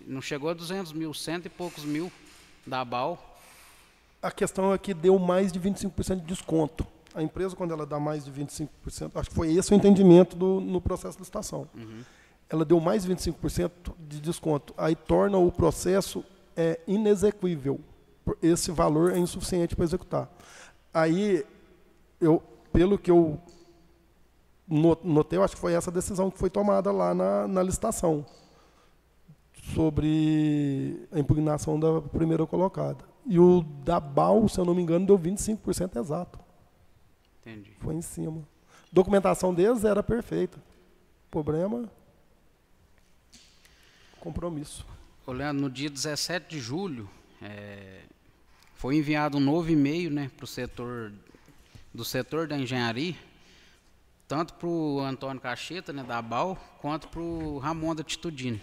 não chegou a 200 mil, cento e poucos mil da ABAL. A questão é que deu mais de 25% de desconto. A empresa, quando ela dá mais de 25%, acho que foi esse o entendimento no processo de licitação. Ela deu mais de 25% de desconto. Aí torna o processo inexequível. Esse valor é insuficiente para executar. Aí, pelo que eu notei, eu acho que foi essa decisão que foi tomada lá na licitação, sobre a impugnação da primeira colocada. E o da BAL, se eu não me engano, deu 25% exato. Entendi. Foi em cima. A documentação deles era perfeita. Problema, compromisso. Leandro, no dia 17 de julho, foi enviado um novo e-mail, né, para do setor da engenharia, tanto para o Antônio Cacheta, né, da ABAL, quanto para o Ramon da Titudine,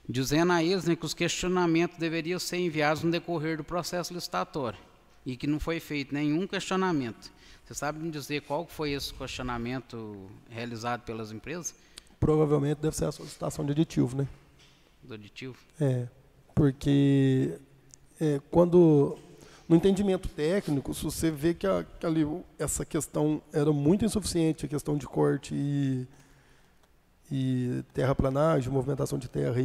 dizendo a eles, né, que os questionamentos deveriam ser enviados no decorrer do processo licitatório e que não foi feito nenhum questionamento. Você sabe me dizer qual foi esse questionamento realizado pelas empresas? Provavelmente deve ser a solicitação de aditivo, né? Do aditivo? Porque quando, no entendimento técnico, se você vê que ali, essa questão era muito insuficiente, a questão de corte e terraplanagem, movimentação de terra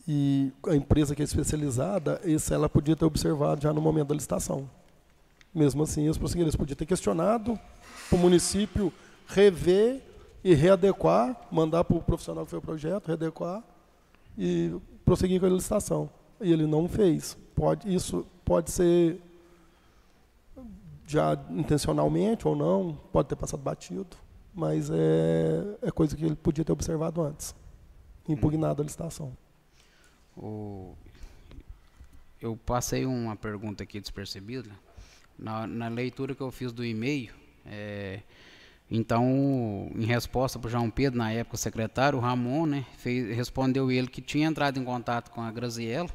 e a empresa que é especializada, ela podia ter observado já no momento da licitação. Mesmo assim, eles podiam ter questionado para o município rever e readequar, mandar para o profissional que fez o projeto, readequar e prosseguir com a licitação. E ele não fez. Isso pode ser já intencionalmente ou não, pode ter passado batido, mas é coisa que ele podia ter observado antes, impugnado a licitação. Eu passei uma pergunta aqui despercebida. Na leitura que eu fiz do e-mail, então, em resposta para o João Pedro, na época secretário, o Ramon, né, respondeu ele que tinha entrado em contato com a Graziella,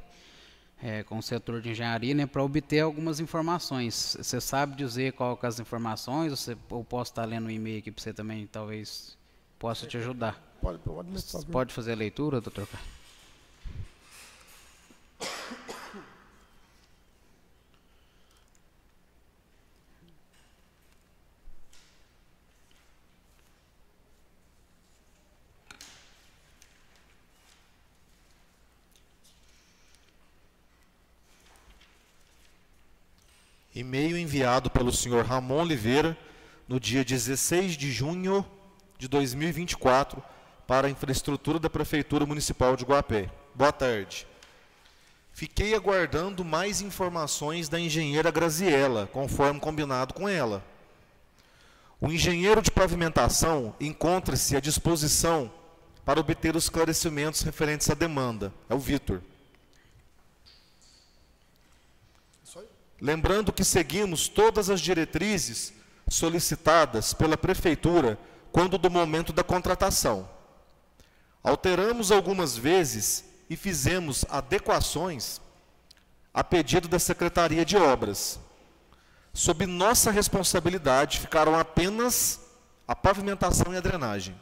com o setor de engenharia, né, para obter algumas informações. Você sabe dizer qual que as informações? Eu posso estar lendo o e-mail aqui para você também, talvez possa te ajudar. Pode fazer a leitura, doutor Carlos? E-mail enviado pelo senhor Ramon Oliveira no dia 16 de junho de 2024 para a infraestrutura da Prefeitura Municipal de Guapé. Boa tarde. Fiquei aguardando mais informações da engenheira Graziella, conforme combinado com ela. O engenheiro de pavimentação encontra-se à disposição para obter os esclarecimentos referentes à demanda. É o Vitor. Lembrando que seguimos todas as diretrizes solicitadas pela Prefeitura quando do momento da contratação. Alteramos algumas vezes e fizemos adequações a pedido da Secretaria de Obras. Sob nossa responsabilidade ficaram apenas a pavimentação e a drenagem.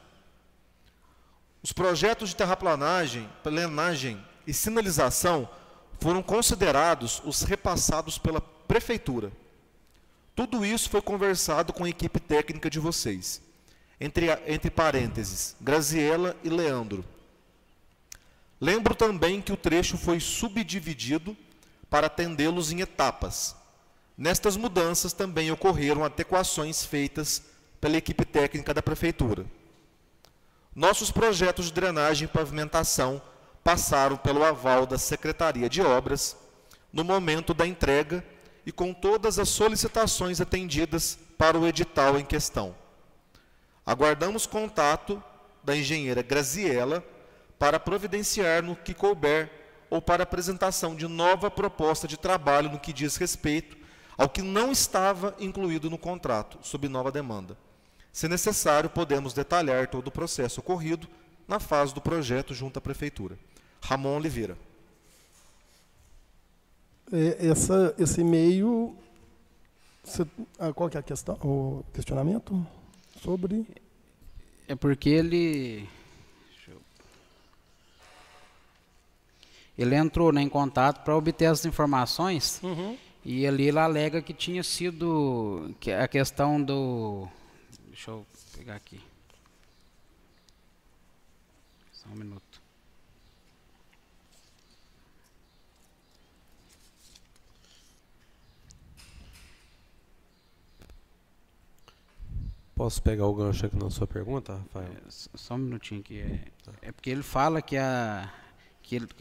Os projetos de terraplanagem, plenagem e sinalização foram considerados os repassados pela Prefeitura. Tudo isso foi conversado com a equipe técnica de vocês, entre parênteses, Graziella e Leandro. Lembro também que o trecho foi subdividido para atendê-los em etapas. Nestas mudanças também ocorreram adequações feitas pela equipe técnica da Prefeitura. nossos projetos de drenagem e pavimentação passaram pelo aval da Secretaria de Obras no momento da entrega e com todas as solicitações atendidas para o edital em questão. Aguardamos contato da engenheira Graziella para providenciar no que couber ou para apresentação de nova proposta de trabalho no que diz respeito ao que não estava incluído no contrato, sob nova demanda. Se necessário, podemos detalhar todo o processo ocorrido na fase do projeto junto à Prefeitura. Ramon Oliveira. Esse e-mail, qual que é a questão, o questionamento sobre? É porque ele entrou, né, em contato para obter as informações. E ali ele alega que tinha sido a questão do... Deixa eu pegar aqui. Só um minuto. Posso pegar o gancho aqui na sua pergunta, Rafael? Só um minutinho aqui. É porque ele fala que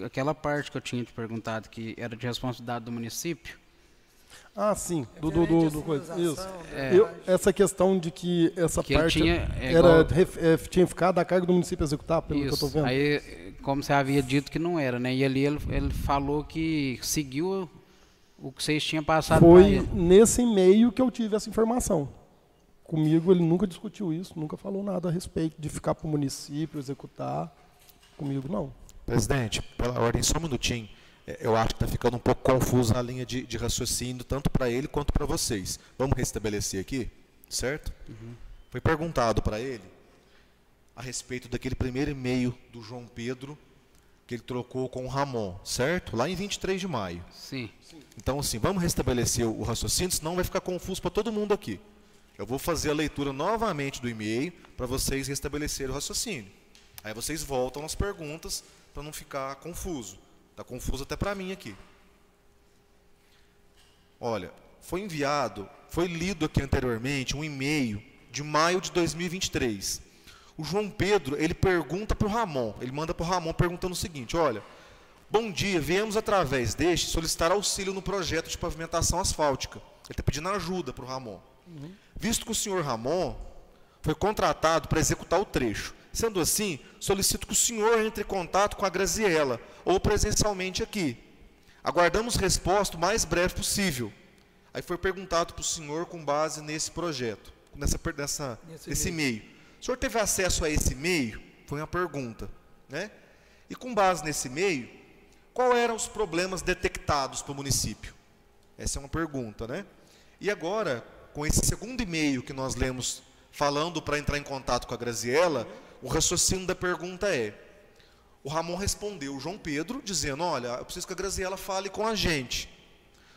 aquela parte que eu tinha te perguntado, que era de responsabilidade do município. Ah, sim. Do coisa. Isso. Essa questão de que essa que parte tinha ficado a cargo do município executar, pelo que eu estou vendo. Aí, como você havia dito que não era, né? E ali ele falou que seguiu o que vocês tinham passado para ele. Foi nesse e-mail que eu tive essa informação. Comigo ele nunca discutiu isso, nunca falou nada a respeito de ficar para o município executar. Comigo não. Presidente, pela ordem, só um minutinho. Eu acho que está ficando um pouco confusa a linha de raciocínio, tanto para ele quanto para vocês. Vamos restabelecer aqui, certo? Foi perguntado para ele a respeito daquele primeiro e-mail do João Pedro que ele trocou com o Ramon, certo? Lá em 23 de maio. Sim. Então, assim, vamos restabelecer o raciocínio, senão vai ficar confuso para todo mundo aqui. Eu vou fazer a leitura novamente do e-mail para vocês restabelecerem o raciocínio. Aí vocês voltam às perguntas para não ficar confuso. Está confuso até para mim aqui. Olha, foi lido aqui anteriormente um e-mail de maio de 2023. O João Pedro, ele pergunta para o Ramon, ele manda para o Ramon perguntando o seguinte, olha, bom dia, viemos através deste solicitar auxílio no projeto de pavimentação asfáltica. Ele está pedindo ajuda para o Ramon. Visto que o senhor Ramon foi contratado para executar o trecho. Sendo assim, solicito que o senhor entre em contato com a Graziella, ou presencialmente aqui. Aguardamos resposta o mais breve possível. Aí foi perguntado para o senhor com base nesse projeto, nesse e-mail. O senhor teve acesso a esse e-mail? Foi uma pergunta, né? E com base nesse e-mail, quais eram os problemas detectados para o município? Essa é uma pergunta, né? E agora, com esse segundo e-mail que nós lemos, falando para entrar em contato com a Graziella, o raciocínio da pergunta é, o Ramon respondeu o João Pedro, dizendo, olha, eu preciso que a Graziella fale com a gente.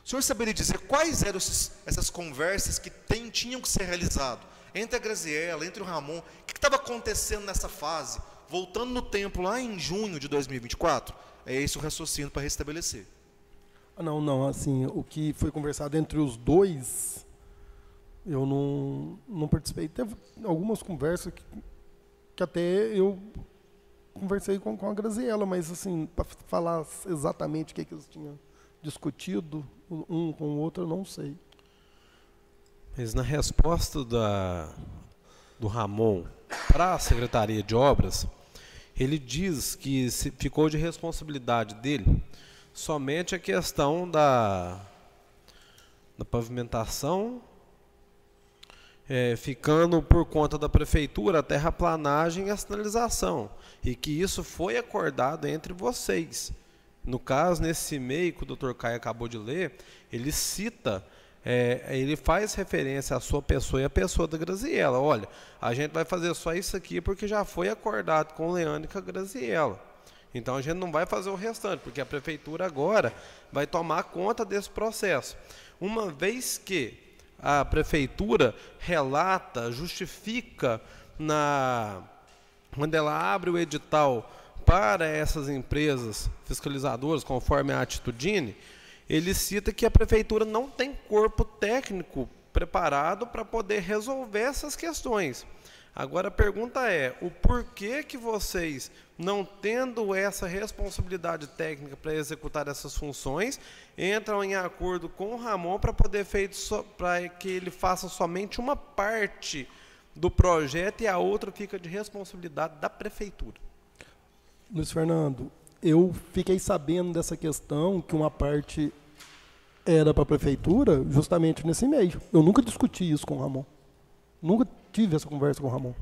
O senhor saberia dizer quais eram essas conversas que tinham que ser realizadas entre a Graziella, entre o Ramon? O que estava acontecendo nessa fase? Voltando no tempo, lá em junho de 2024? É esse o raciocínio para restabelecer. Não, assim, o que foi conversado entre os dois, eu não participei. Teve algumas conversas que até eu conversei com a Graziella, mas assim, para falar exatamente o que eles tinham discutido, um com o outro, eu não sei. Mas na resposta do Ramon para a Secretaria de Obras, ele diz que ficou de responsabilidade dele somente a questão da pavimentação, ficando por conta da prefeitura a terraplanagem e a sinalização, e que isso foi acordado entre vocês. No caso, nesse e-mail que o Dr. Caio acabou de ler, ele cita, ele faz referência à sua pessoa e à pessoa da Graziella. Olha, a gente vai fazer só isso aqui porque já foi acordado com o Leandro e com a Graziella. Então a gente não vai fazer o restante, porque a prefeitura agora vai tomar conta desse processo. Uma vez que a prefeitura relata, justifica, quando ela abre o edital para essas empresas fiscalizadoras, conforme a Atitudine, ele cita que a prefeitura não tem corpo técnico preparado para poder resolver essas questões. Agora a pergunta é, o porquê que vocês, não tendo essa responsabilidade técnica para executar essas funções, entram em acordo com o Ramon para poder para que ele faça somente uma parte do projeto e a outra fica de responsabilidade da prefeitura? Luiz Fernando, eu fiquei sabendo dessa questão que uma parte era para a prefeitura justamente nesse e-mail. Eu nunca discuti isso com o Ramon. Nunca tive essa conversa com o Ramon.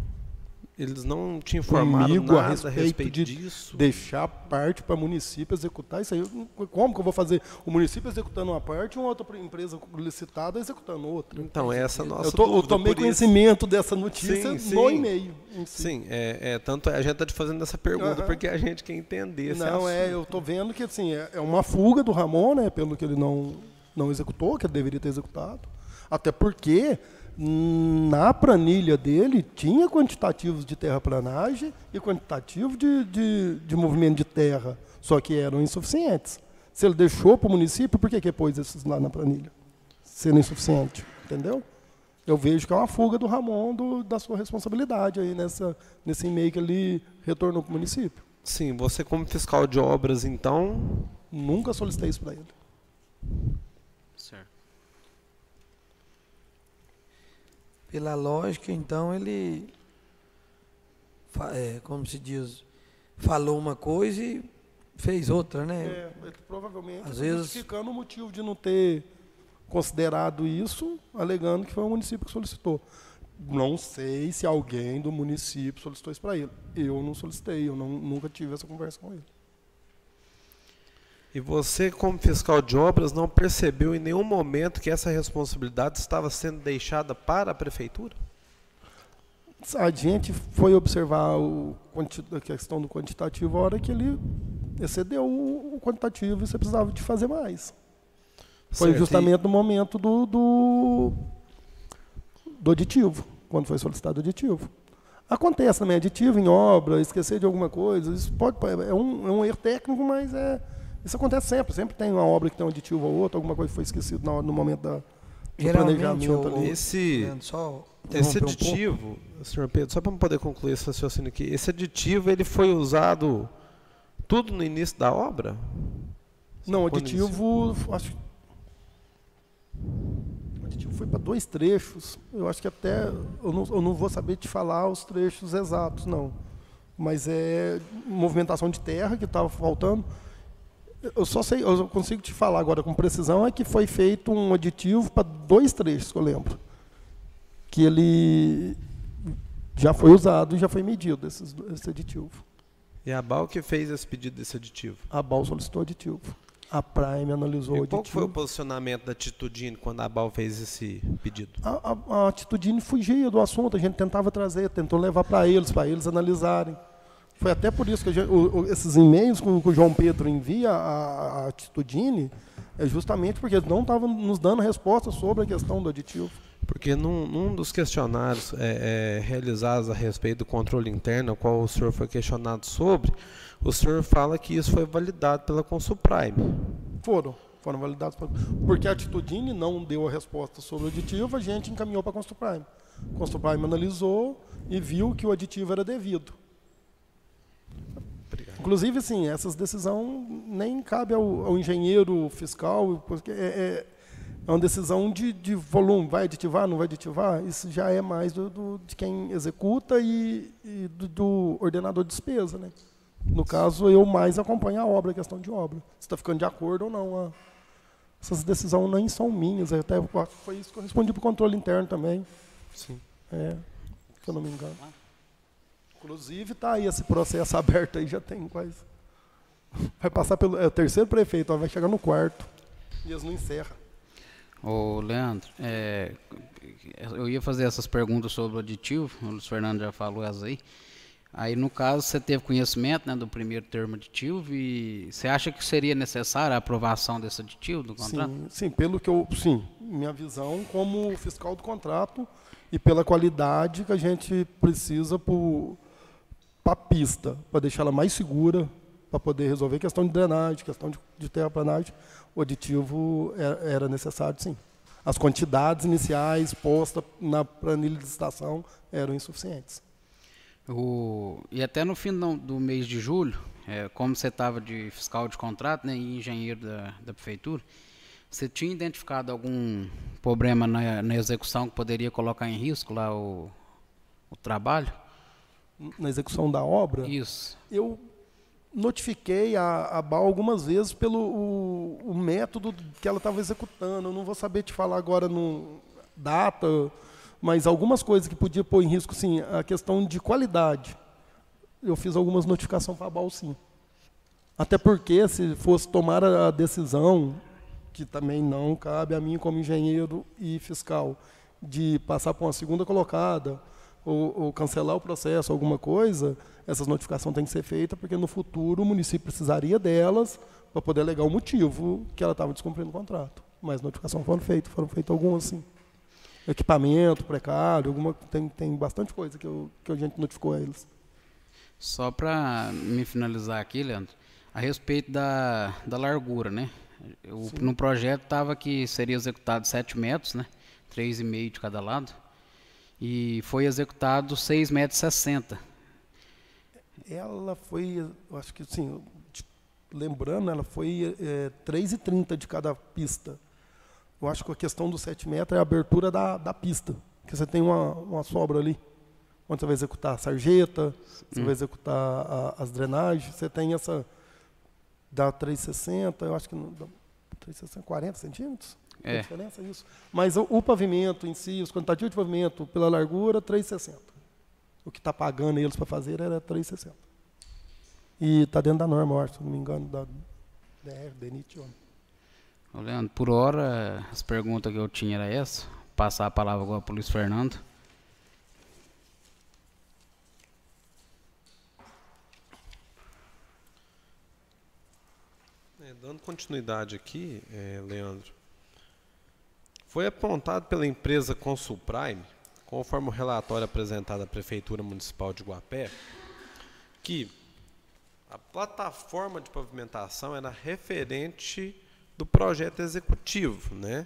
Eles não te informaram Comigo nada a respeito disso? Deixar parte para o município executar isso aí. Como que eu vou fazer o município executando uma parte e uma outra empresa licitada executando outra? Então, essa é a nossa eu dúvida. tomei conhecimento dessa notícia no e-mail. Sim, tanto a gente está te fazendo essa pergunta porque a gente quer entender esse assunto. Eu estou vendo que assim, é uma fuga do Ramon, né, pelo que ele não executou, que ele deveria ter executado. Até porque na planilha dele tinha quantitativos de terraplanagem e quantitativo de movimento de terra, só que eram insuficientes. Se ele deixou para o município, por que pôs esses lá na planilha? Sendo insuficiente, entendeu? Eu vejo que é uma fuga do Ramon da sua responsabilidade aí nesse e-mail que ele retornou para o município. Sim, você como fiscal de obras, então... Nunca solicitei isso para ele. Certo. Pela lógica, então, ele, como se diz, falou uma coisa e fez outra, né? Provavelmente, às vezes, justificando o motivo de não ter considerado isso, alegando que foi o município que solicitou. Não sei se alguém do município solicitou isso para ele. Eu não solicitei, nunca tive essa conversa com ele. E você, como fiscal de obras, não percebeu em nenhum momento que essa responsabilidade estava sendo deixada para a prefeitura? A gente foi observar a questão do quantitativo a hora que ele excedeu o quantitativo e você precisava de fazer mais. Foi justamente no momento do aditivo, quando foi solicitado o aditivo. Acontece também aditivo em obra, esquecer de alguma coisa, isso é um erro técnico, mas isso acontece sempre. Sempre tem uma obra que tem um aditivo ou outro, alguma coisa que foi esquecida no momento do planejamento ali. Esse aditivo, senhor Pedro, só para poder concluir esse raciocínio aqui, esse aditivo ele foi usado tudo no início da obra? Não, o aditivo, acho que o aditivo foi para 2 trechos. Eu acho que até, eu não vou saber te falar os trechos exatos, não. Mas é movimentação de terra que estava faltando. Eu consigo te falar agora com precisão, é que foi feito um aditivo para 2 trechos, que eu lembro. Que ele já foi usado e já foi medido, esse aditivo. E a ABAL que fez esse pedido desse aditivo? A ABAL solicitou aditivo. A Prime analisou o aditivo. E qual foi o posicionamento da Atitudine quando a ABAL fez esse pedido? A Atitudine fugia do assunto, a gente tentava trazer, tentou levar para eles analisarem. Foi até por isso que esses e-mails que o João Pedro envia à Atitudine, é justamente porque eles não estavam nos dando resposta sobre a questão do aditivo. Porque num dos questionários realizados a respeito do controle interno, ao qual o senhor foi questionado sobre, o senhor fala que isso foi validado pela Consulprime. Foram validados. Porque a Atitudine não deu a resposta sobre o aditivo, a gente encaminhou para a Consulprime. A Consulprime analisou e viu que o aditivo era devido. Obrigado. Inclusive, assim, essas decisões nem cabe ao engenheiro fiscal, porque é uma decisão de volume, vai aditivar, não vai aditivar, isso já é mais de quem executa e do ordenador de despesa, né? No caso, eu mais acompanho a obra, a questão de obra. Se está ficando de acordo ou não. Essas decisões nem são minhas, até foi isso que eu respondi para o controle interno também. Sim. Se eu não me engano. Inclusive, está aí esse processo aberto aí, já tem quase. Vai passar pelo o 3º prefeito, vai chegar no 4º. E eles não encerram. Ô, Leandro, eu ia fazer essas perguntas sobre o aditivo, o Luiz Fernando já falou essas aí. Aí, no caso, você teve conhecimento, né, do primeiro termo aditivo e você acha que seria necessária a aprovação desse aditivo do contrato? Sim, minha visão como fiscal do contrato e pela qualidade que a gente precisa para a pista, para deixar ela mais segura, para poder resolver questão de drenagem, questão de terraplanagem, o aditivo era necessário, sim. As quantidades iniciais postas na planilha de licitação eram insuficientes. E até no fim do mês de julho, como você estava de fiscal de contrato, né, e engenheiro da prefeitura, você tinha identificado algum problema na execução que poderia colocar em risco lá o trabalho? Na execução da obra? Isso. Eu notifiquei a BAL algumas vezes pelo o método que ela estava executando. Eu não vou saber te falar agora no data, mas algumas coisas que podia pôr em risco, sim, a questão de qualidade. Eu fiz algumas notificações para a BAL, sim. Até porque, se fosse tomar a decisão, que também não cabe a mim como engenheiro e fiscal, de passar por uma segunda colocada, ou cancelar o processo, alguma coisa, essas notificações têm que ser feitas, porque no futuro o município precisaria delas para poder alegar o motivo que ela estava descumprindo o contrato. Mas notificações foram feitas algumas, sim. Equipamento precário, tem bastante coisa que a gente notificou a eles. Só para me finalizar aqui, Leandro, a respeito da largura, né? No projeto estava que seria executado 7 metros, né? 3,5 de cada lado. E foi executado 6,60 metros. Ela foi, eu acho que sim, lembrando, ela foi 3,30 de cada pista. Eu acho que a questão dos 7 metros é a abertura da pista, porque você tem uma sobra ali, onde você vai executar a sarjeta, você vai executar as drenagens, você tem essa, dá 3,60, eu acho que não, 3,60, 40 centímetros? É. A diferença é isso. Mas o pavimento em si, os quantitativos de pavimento pela largura, 3,60. O que está pagando eles para fazer era 3,60. E está dentro da norma, eu acho, se não me engano, da DR, DENIT. Leandro, por hora, as perguntas que eu tinha era essa. Passar a palavra agora para o Luiz Fernando. Dando continuidade aqui, Leandro, foi apontado pela empresa Consulprime, conforme o relatório apresentado à Prefeitura Municipal de Guapé, que a plataforma de pavimentação era referente do projeto executivo, né?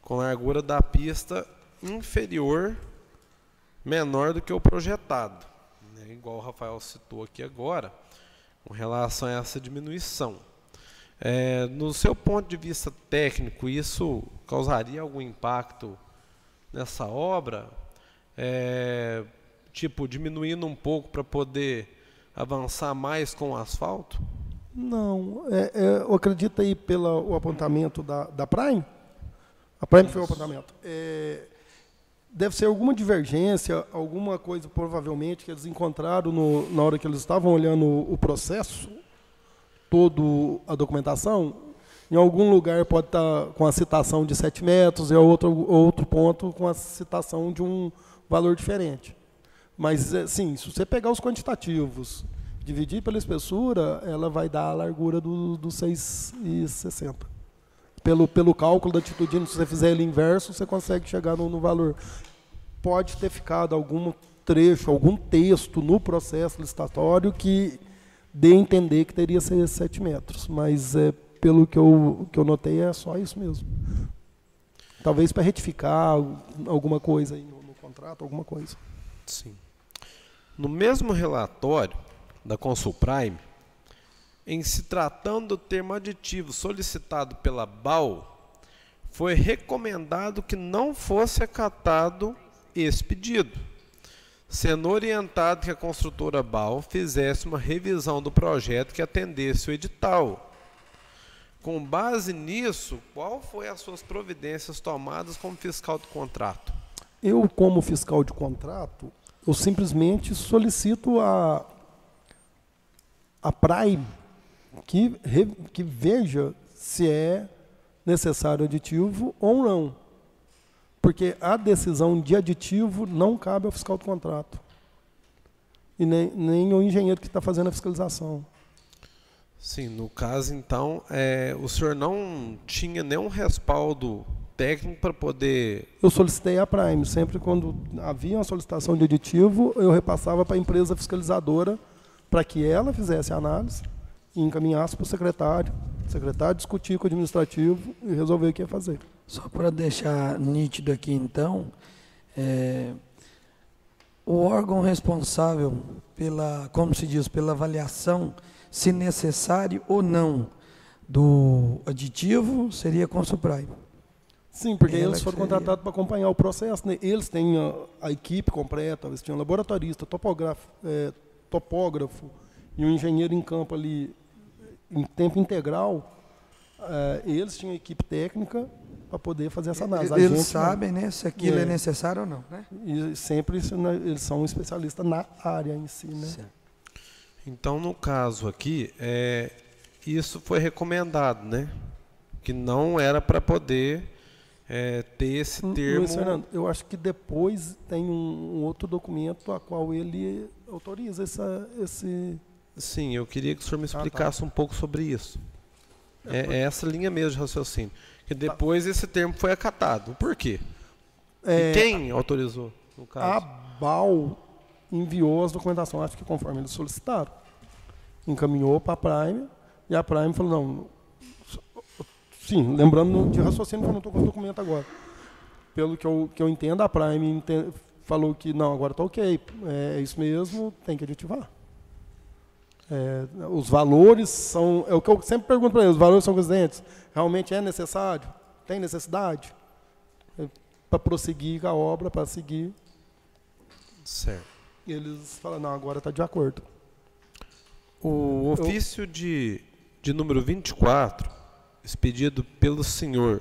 Com largura da pista menor do que o projetado, né? Igual o Rafael citou aqui agora, com relação a essa diminuição. No seu ponto de vista técnico, isso causaria algum impacto nessa obra? Tipo, diminuindo um pouco para poder avançar mais com o asfalto? Não, eu acredito aí pelo apontamento da Prime. A Prime foi o apontamento. Deve ser alguma divergência, alguma coisa provavelmente que eles encontraram na hora que eles estavam olhando o processo, toda a documentação. Em algum lugar pode estar com a citação de 7 metros e outro ponto com a citação de um valor diferente. Mas, sim, se você pegar os quantitativos, dividir pela espessura, ela vai dar a largura do 6,60. Pelo cálculo da atitudina, se você fizer ele inverso, você consegue chegar no valor. Pode ter ficado algum trecho, algum texto no processo licitatório que dê a entender que teria 7 metros. Mas, pelo que eu notei, é só isso mesmo. Talvez para retificar alguma coisa aí no contrato, alguma coisa. Sim. No mesmo relatório da Consulprime, em se tratando do termo aditivo solicitado pela BAL, foi recomendado que não fosse acatado esse pedido, sendo orientado que a construtora BAL fizesse uma revisão do projeto que atendesse o edital. Com base nisso, qual foi as suas providências tomadas como fiscal do contrato? Eu, como fiscal de contrato, eu simplesmente solicito a Prime que veja se é necessário aditivo ou não. Porque a decisão de aditivo não cabe ao fiscal do contrato. E nem ao engenheiro que está fazendo a fiscalização. Sim, no caso, então, o senhor não tinha nenhum respaldo técnico para poder... Eu solicitei a Prime. Sempre quando havia uma solicitação de aditivo, eu repassava para a empresa fiscalizadora para que ela fizesse a análise e encaminhasse para o secretário. O secretário discutir com o administrativo e resolver o que ia fazer. Só para deixar nítido aqui, então, O órgão responsável pela, como se diz, pela avaliação, se necessário ou não, do aditivo, seria a Consuprime. Sim, porque Ela eles que foram seria. contratados para acompanhar o processo, né? Eles têm a equipe completa, eles tinham um laboratorista, topógrafo e um engenheiro em campo ali em tempo integral. Eles tinham equipe técnica para poder fazer essa análise. A Eles gente, sabem, né, se aquilo é É. necessário ou não, né? E sempre eles são especialistas na área em si, né? Certo. Então, no caso aqui, isso foi recomendado, né? Que não era para poder ter esse termo. Luiz Fernando, eu acho que depois tem um outro documento a qual ele autoriza esse... Sim, eu queria que o senhor me explicasse um pouco sobre isso. É essa linha mesmo de raciocínio. Que depois esse termo foi acatado. Por quê? E quem autorizou, no A caso? BAL enviou as documentações, acho que conforme eles solicitaram. Encaminhou para a Prime, e a Prime falou, não... Sim, lembrando de raciocínio, que eu não estou com o documento agora. Pelo que eu entendo, a Prime falou que, não, agora está ok, é isso mesmo, tem que aditivar. Os valores são... É o que eu sempre pergunto para eles, os valores são coincidentes? Realmente é necessário? Tem necessidade? Para prosseguir com a obra, para seguir... Certo. E eles falam, não, agora está de acordo. O ofício de número 24, expedido pelo senhor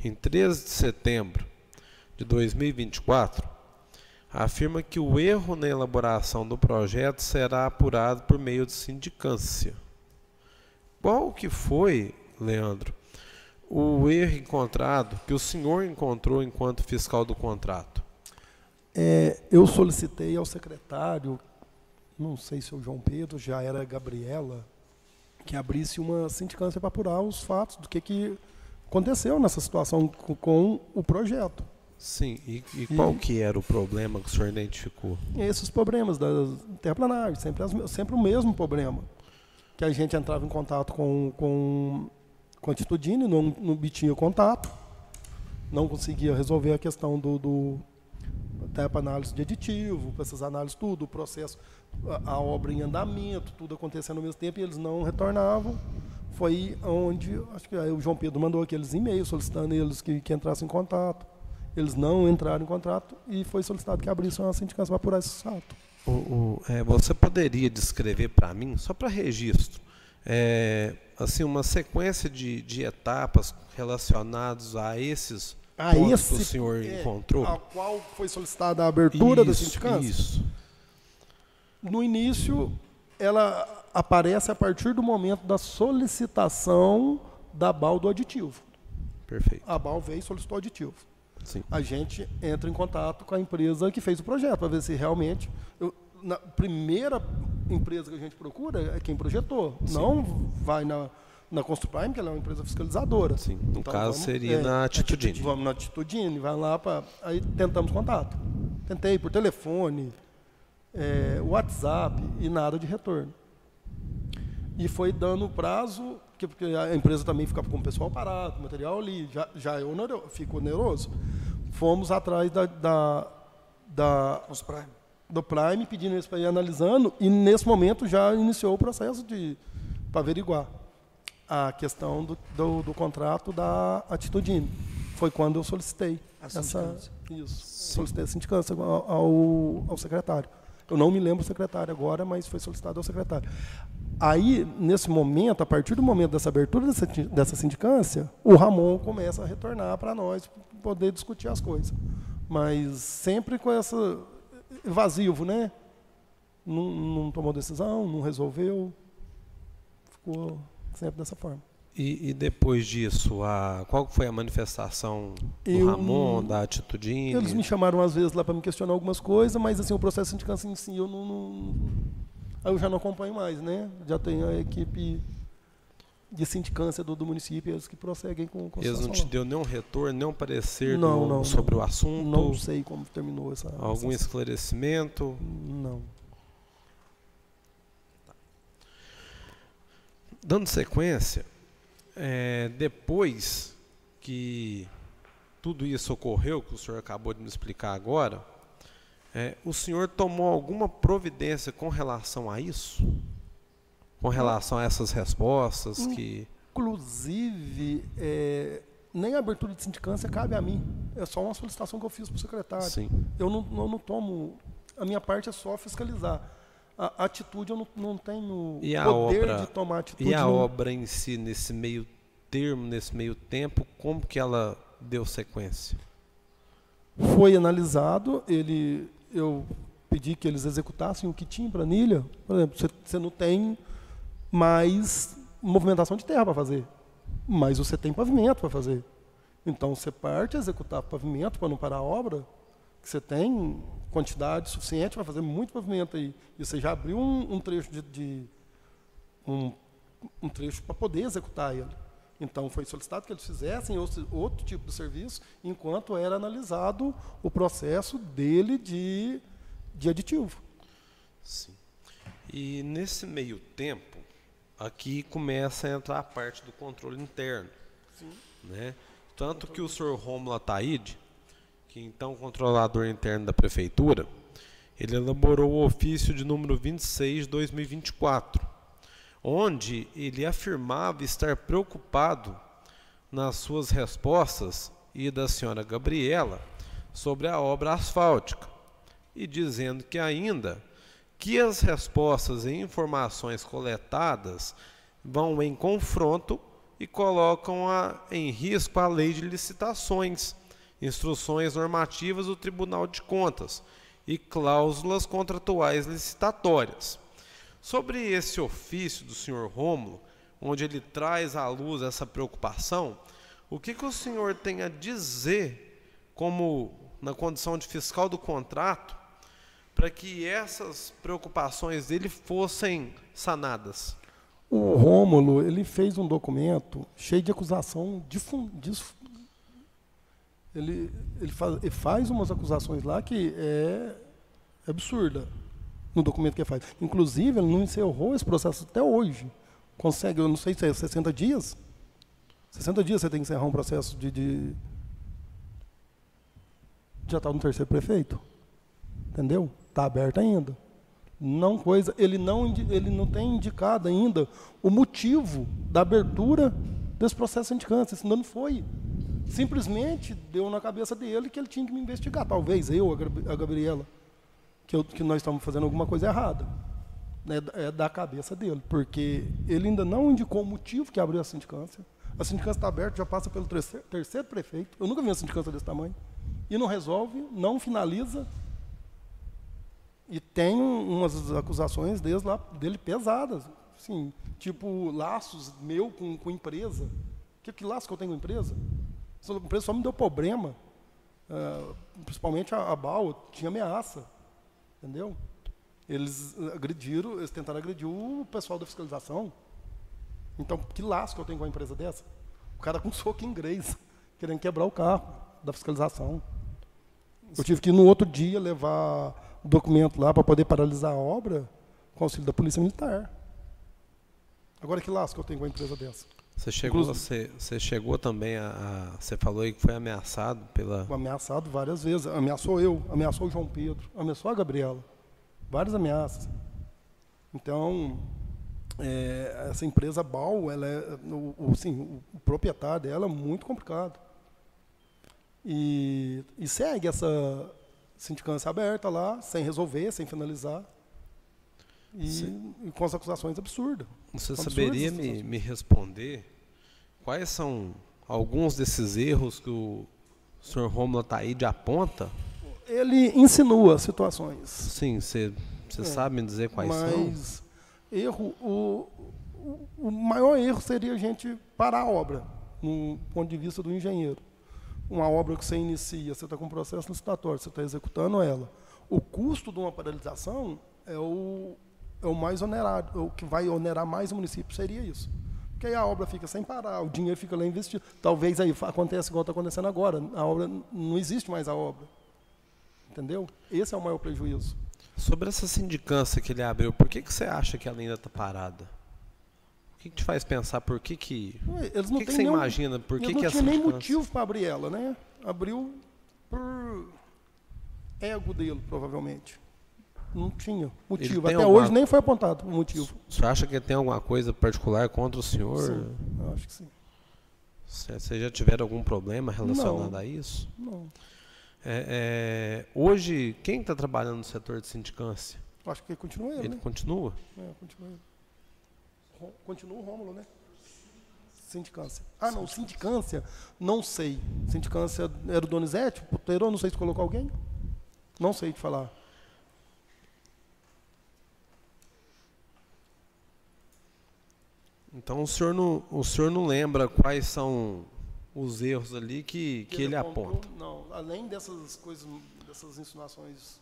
em 13 de setembro de 2024, afirma que o erro na elaboração do projeto será apurado por meio de sindicância. Qual que foi, Leandro, o erro encontrado, que o senhor encontrou enquanto fiscal do contrato? Eu solicitei ao secretário, não sei se é o João Pedro, já era a Gabriela, que abrisse uma sindicância para apurar os fatos do que aconteceu nessa situação com o projeto. Sim, e qual que era o problema que o senhor identificou? E esses problemas das terraplanagens, sempre o mesmo problema. Que a gente entrava em contato com a Atitudine, não obtinha contato, não conseguia resolver a questão até para análise de aditivo, para essas análises, tudo, o processo, a obra em andamento, tudo acontecendo ao mesmo tempo, e eles não retornavam. Foi onde, acho que aí o João Pedro mandou aqueles e-mails solicitando eles que entrassem em contato. Eles não entraram em contato e foi solicitado que abrissem uma sindicância para apurar esse fato. Você poderia descrever para mim, só para registro, assim, uma sequência de etapas relacionadas a esses pontos que o senhor encontrou? A qual foi solicitada a abertura da sindicância? Isso. No início, ela aparece a partir do momento da solicitação da BAL do aditivo. Perfeito. A BAL veio e solicitou aditivo. Sim. A gente entra em contato com a empresa que fez o projeto, para ver se realmente... Na primeira empresa que a gente procura é quem projetou. Sim. Não vai na Consuprime, que ela é uma empresa fiscalizadora. Sim. No então, caso, seria na Atitudine. Vamos na Atitudine, vai lá para... Aí tentamos contato. Tentei por telefone, WhatsApp e nada de retorno. E foi dando prazo, porque a empresa também ficava com o pessoal parado, material ali, já ficou oneroso. Fomos atrás do Prime, pedindo isso para ir analisando, e nesse momento já iniciou o processo para averiguar a questão do contrato da Atitudine. Foi quando eu solicitei solicitei a sindicância ao secretário. Eu não me lembro o secretário agora, mas foi solicitado ao secretário. Aí, nesse momento, a partir do momento dessa abertura dessa sindicância, o Ramon começa a retornar para nós, poder discutir as coisas. Mas sempre com essa evasivo, né? Não tomou decisão, não resolveu, ficou sempre dessa forma. E depois disso, qual foi a manifestação do Ramon, da Atitudine? Eles me chamaram às vezes lá para me questionar algumas coisas, mas assim, o processo de sindicância em si eu já não acompanho mais, né? Já tenho a equipe de sindicância do município, eles que prosseguem com eles não te deu nenhum retorno, nenhum parecer sobre o assunto? Não sei como terminou essa... Algum esclarecimento? Não. Dando sequência, depois que tudo isso ocorreu, que o senhor acabou de me explicar agora, O senhor tomou alguma providência com relação a isso? Com relação a essas respostas que... Inclusive, nem a abertura de sindicância cabe a mim. É só uma solicitação que eu fiz para o secretário. Sim. Eu não tomo... A minha parte é só fiscalizar. A atitude eu não tenho poder de tomar atitude. E a obra em si, nesse meio termo, nesse meio tempo, como que ela deu sequência? Foi analisado, eu pedi que eles executassem o que tinha em planilha. Por exemplo, você não tem mais movimentação de terra para fazer, mas você tem pavimento para fazer. Então você parte a executar pavimento para não parar a obra, que você tem quantidade suficiente para fazer muito pavimento aí. E você já abriu um trecho um trecho para poder executar ele. Então foi solicitado que eles fizessem outro tipo de serviço, enquanto era analisado o processo dele de aditivo. Sim. E nesse meio tempo, aqui começa a entrar a parte do controle interno. Sim. Né? Tanto que o senhor Rômulo Ataíde, que então controlador interno da prefeitura, ele elaborou o ofício de número 26/2024, onde ele afirmava estar preocupado nas suas respostas e da senhora Gabriela sobre a obra asfáltica, e dizendo que ainda que as respostas e informações coletadas vão em confronto e colocam em risco a lei de licitações, instruções normativas do Tribunal de Contas e cláusulas contratuais licitatórias. Sobre esse ofício do senhor Rômulo, onde ele traz à luz essa preocupação, o que o senhor tem a dizer, como na condição de fiscal do contrato, para que essas preocupações dele fossem sanadas? O Rômulo, ele fez um documento cheio de acusação ele faz umas acusações lá que é absurda no documento que ele faz. Inclusive, ele não encerrou esse processo até hoje. Consegue, eu não sei se é 60 dias. 60 dias você tem que encerrar um processo já está no terceiro prefeito. Entendeu? Está aberto ainda. Ele não tem indicado ainda o motivo da abertura desse processo de sindicância. Isso ainda não foi. Simplesmente deu na cabeça dele que ele tinha que me investigar. Talvez a Gabriela, que nós estamos fazendo alguma coisa errada. É da cabeça dele, porque ele ainda não indicou o motivo que abriu a sindicância. A sindicância está aberta, já passa pelo terceiro prefeito. Eu nunca vi uma sindicância desse tamanho. E não resolve, não finaliza. E tem umas acusações dele pesadas. Assim, tipo, laços meu com empresa. Que laço que eu tenho com empresa? A empresa só me deu problema. Principalmente a BAL tinha ameaça. Entendeu? Eles tentaram agredir o pessoal da fiscalização. Então, que laço que eu tenho com uma empresa dessa? O cara com soco inglês, querendo quebrar o carro da fiscalização. Eu tive que ir no outro dia levar o documento lá para poder paralisar a obra com auxílio da Polícia Militar. Agora, que laço que eu tenho com uma empresa dessa? Você chegou também você falou aí que foi ameaçado pela... Ameaçado várias vezes. Ameaçou eu, ameaçou o João Pedro, ameaçou a Gabriela. Várias ameaças. Então, essa empresa BAL, o proprietário dela é muito complicado. E segue essa sindicância aberta lá, sem resolver, sem finalizar. E com as acusações absurdas. Você saberia me responder quais são alguns desses erros que o senhor Rômulo Ataíde aponta? Ele insinua situações. Sim, você sabe me dizer quais são? Mas o maior erro seria a gente parar a obra, no ponto de vista do engenheiro. Uma obra que você inicia, você está com um processo licitatório, você está executando ela. O custo de uma paralisação é o mais onerado, o que vai onerar mais o município seria isso. Porque aí a obra fica sem parar, o dinheiro fica lá investido. Talvez aí aconteça igual está acontecendo agora, a obra não existe mais a obra. Entendeu? Esse é o maior prejuízo. Sobre essa sindicância que ele abriu, por que você acha que ela ainda está parada? O que te faz pensar por que você imagina? Por que não essa tinha nem motivo para abrir ela, né? Abriu ego dele, provavelmente. Não tinha motivo. Ele tem Até alguma- hoje nem foi apontado o motivo. O senhor acha que tem alguma coisa particular contra o senhor? Sim, eu acho que sim. Vocês já tiveram algum problema relacionado Não. a isso? Não. Hoje, quem está trabalhando no setor de sindicância? Acho que continua ele, Ele né? continua? Continua ele. Continua o Rômulo, né? Sindicância. Ah, não, sindicância, não sei. Sindicância era o Donizete, puteiro, não sei se colocou alguém. Não sei te falar. Então o senhor não lembra quais são os erros ali que ele apontou, aponta? Não, além dessas coisas, dessas insinuações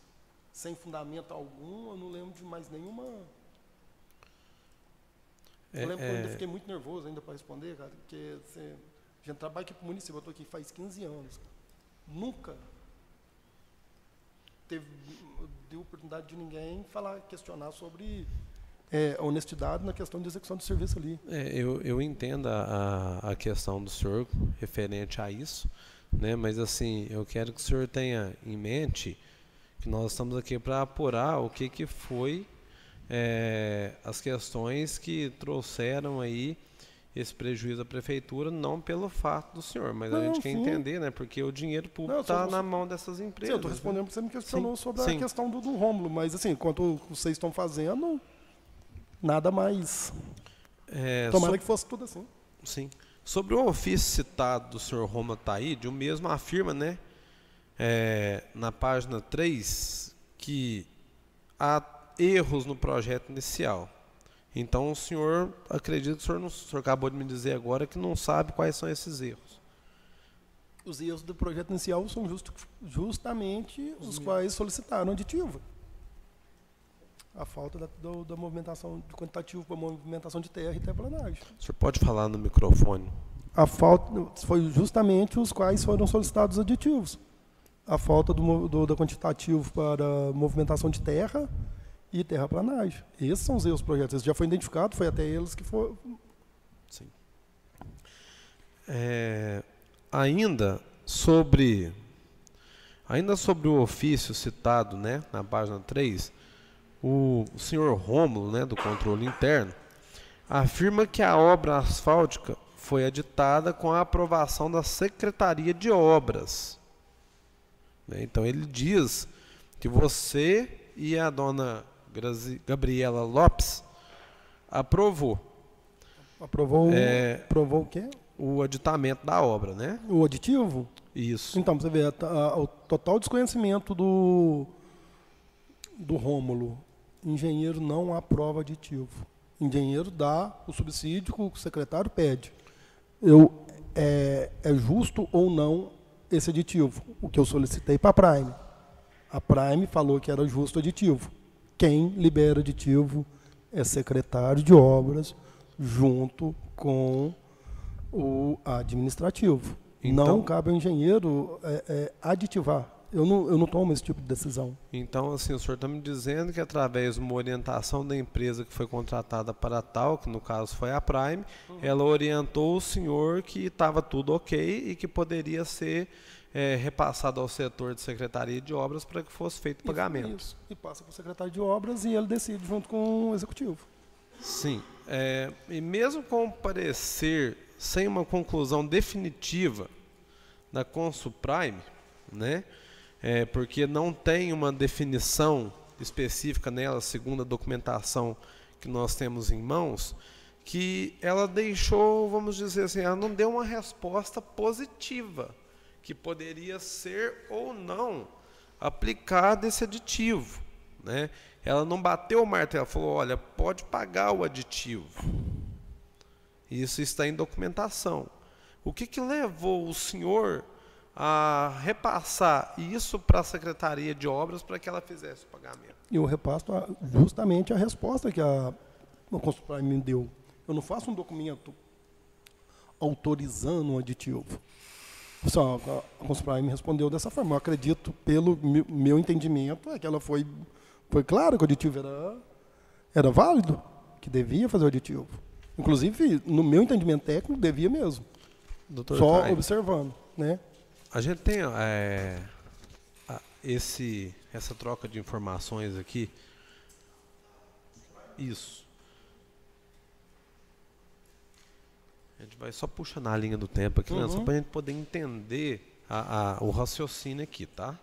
sem fundamento algum, eu não lembro de mais nenhuma. Eu lembro que eu ainda fiquei muito nervoso ainda para responder, cara, porque a gente trabalha aqui para o município, eu estou aqui faz 15 anos. Cara. Nunca deu oportunidade de ninguém questionar sobre a honestidade na questão de execução do serviço ali. Eu entendo a questão do senhor referente a isso, né? Mas assim, eu quero que o senhor tenha em mente que nós estamos aqui para apurar o que foi as questões que trouxeram aí esse prejuízo à prefeitura, não pelo fato do senhor, mas a gente quer entender, né? Porque o dinheiro público está na mão dessas empresas. Sim, eu estou respondendo porque você me questionou sobre sim. a questão do Rômulo, mas assim, enquanto vocês estão fazendo, nada mais. Tomara que fosse tudo assim. Sim. Sobre o ofício citado do senhor Rômulo Taíde, o mesmo afirma, né, na página 3, que há erros no projeto inicial. Então o senhor, acredito que o senhor acabou de me dizer agora que não sabe quais são esses erros. Os erros do projeto inicial são justamente os quais solicitaram aditivo. A falta da movimentação de quantitativo para movimentação de terra e terraplanagem. O senhor pode falar no microfone? A falta foi justamente os quais foram solicitados aditivos. A falta do quantitativo para movimentação de terra e terraplanagem. Esses são os erros do projeto. Esse já foi identificado, foi até eles que foram. Sim. Ainda sobre o ofício citado, né, na página 3, o senhor Rômulo, né, do controle interno, afirma que a obra asfáltica foi editada com a aprovação da Secretaria de Obras. Então ele diz que você e a dona Gabriela Lopes aprovou. Aprovou o quê? O aditamento da obra, né? O aditivo? Isso. Então, você vê, o total desconhecimento do Rômulo. Engenheiro não aprova aditivo. Engenheiro dá o subsídio que o secretário pede. É justo ou não esse aditivo? O que eu solicitei para a Prime. A Prime falou que era justo aditivo. Quem libera aditivo é secretário de obras junto com o administrativo. Então, não cabe ao engenheiro aditivar. Eu não tomo esse tipo de decisão. Então, assim, o senhor está me dizendo que através de uma orientação da empresa que foi contratada para tal, que no caso foi a Prime, ela orientou o senhor que estava tudo ok e que poderia ser repassado ao setor de Secretaria de Obras para que fosse feito o pagamento. Isso. E passa para o secretário de obras e ele decide junto com o executivo. Sim. E mesmo com o parecer sem uma conclusão definitiva da Consuprime, né? Porque não tem uma definição específica nela, segundo a documentação que nós temos em mãos, que ela deixou, vamos dizer assim, ela não deu uma resposta positiva, que poderia ser ou não aplicado esse aditivo, né? Ela não bateu o martelo, ela falou, olha, pode pagar o aditivo. Isso está em documentação. O que levou o senhor a repassar isso para a Secretaria de Obras para que ela fizesse o pagamento? Eu repasso justamente a resposta que a Consuprime me deu. Eu não faço um documento autorizando um aditivo. Só a Consuprime me respondeu dessa forma. Eu acredito, pelo meu entendimento, que ela foi claro que o aditivo era válido, que devia fazer o aditivo. Inclusive, no meu entendimento técnico, devia mesmo. Doutor só Caio, observando, né? A gente tem essa troca de informações aqui. Isso. A gente vai só puxando a linha do tempo aqui, né? Só para a gente poder entender o raciocínio aqui, tá?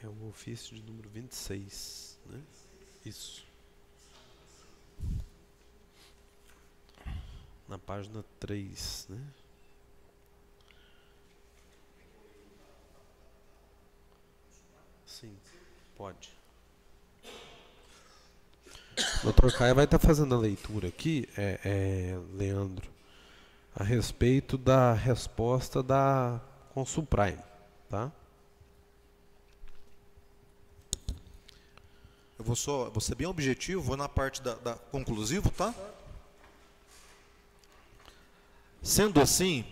É o ofício de número 26, né? Isso. Na página 3, né? Sim, pode. O Dr. Caio vai estar fazendo a leitura aqui, Leandro, a respeito da resposta da Consulprime, tá? Eu vou ser bem objetivo, vou na parte da conclusivo, tá? Sendo assim,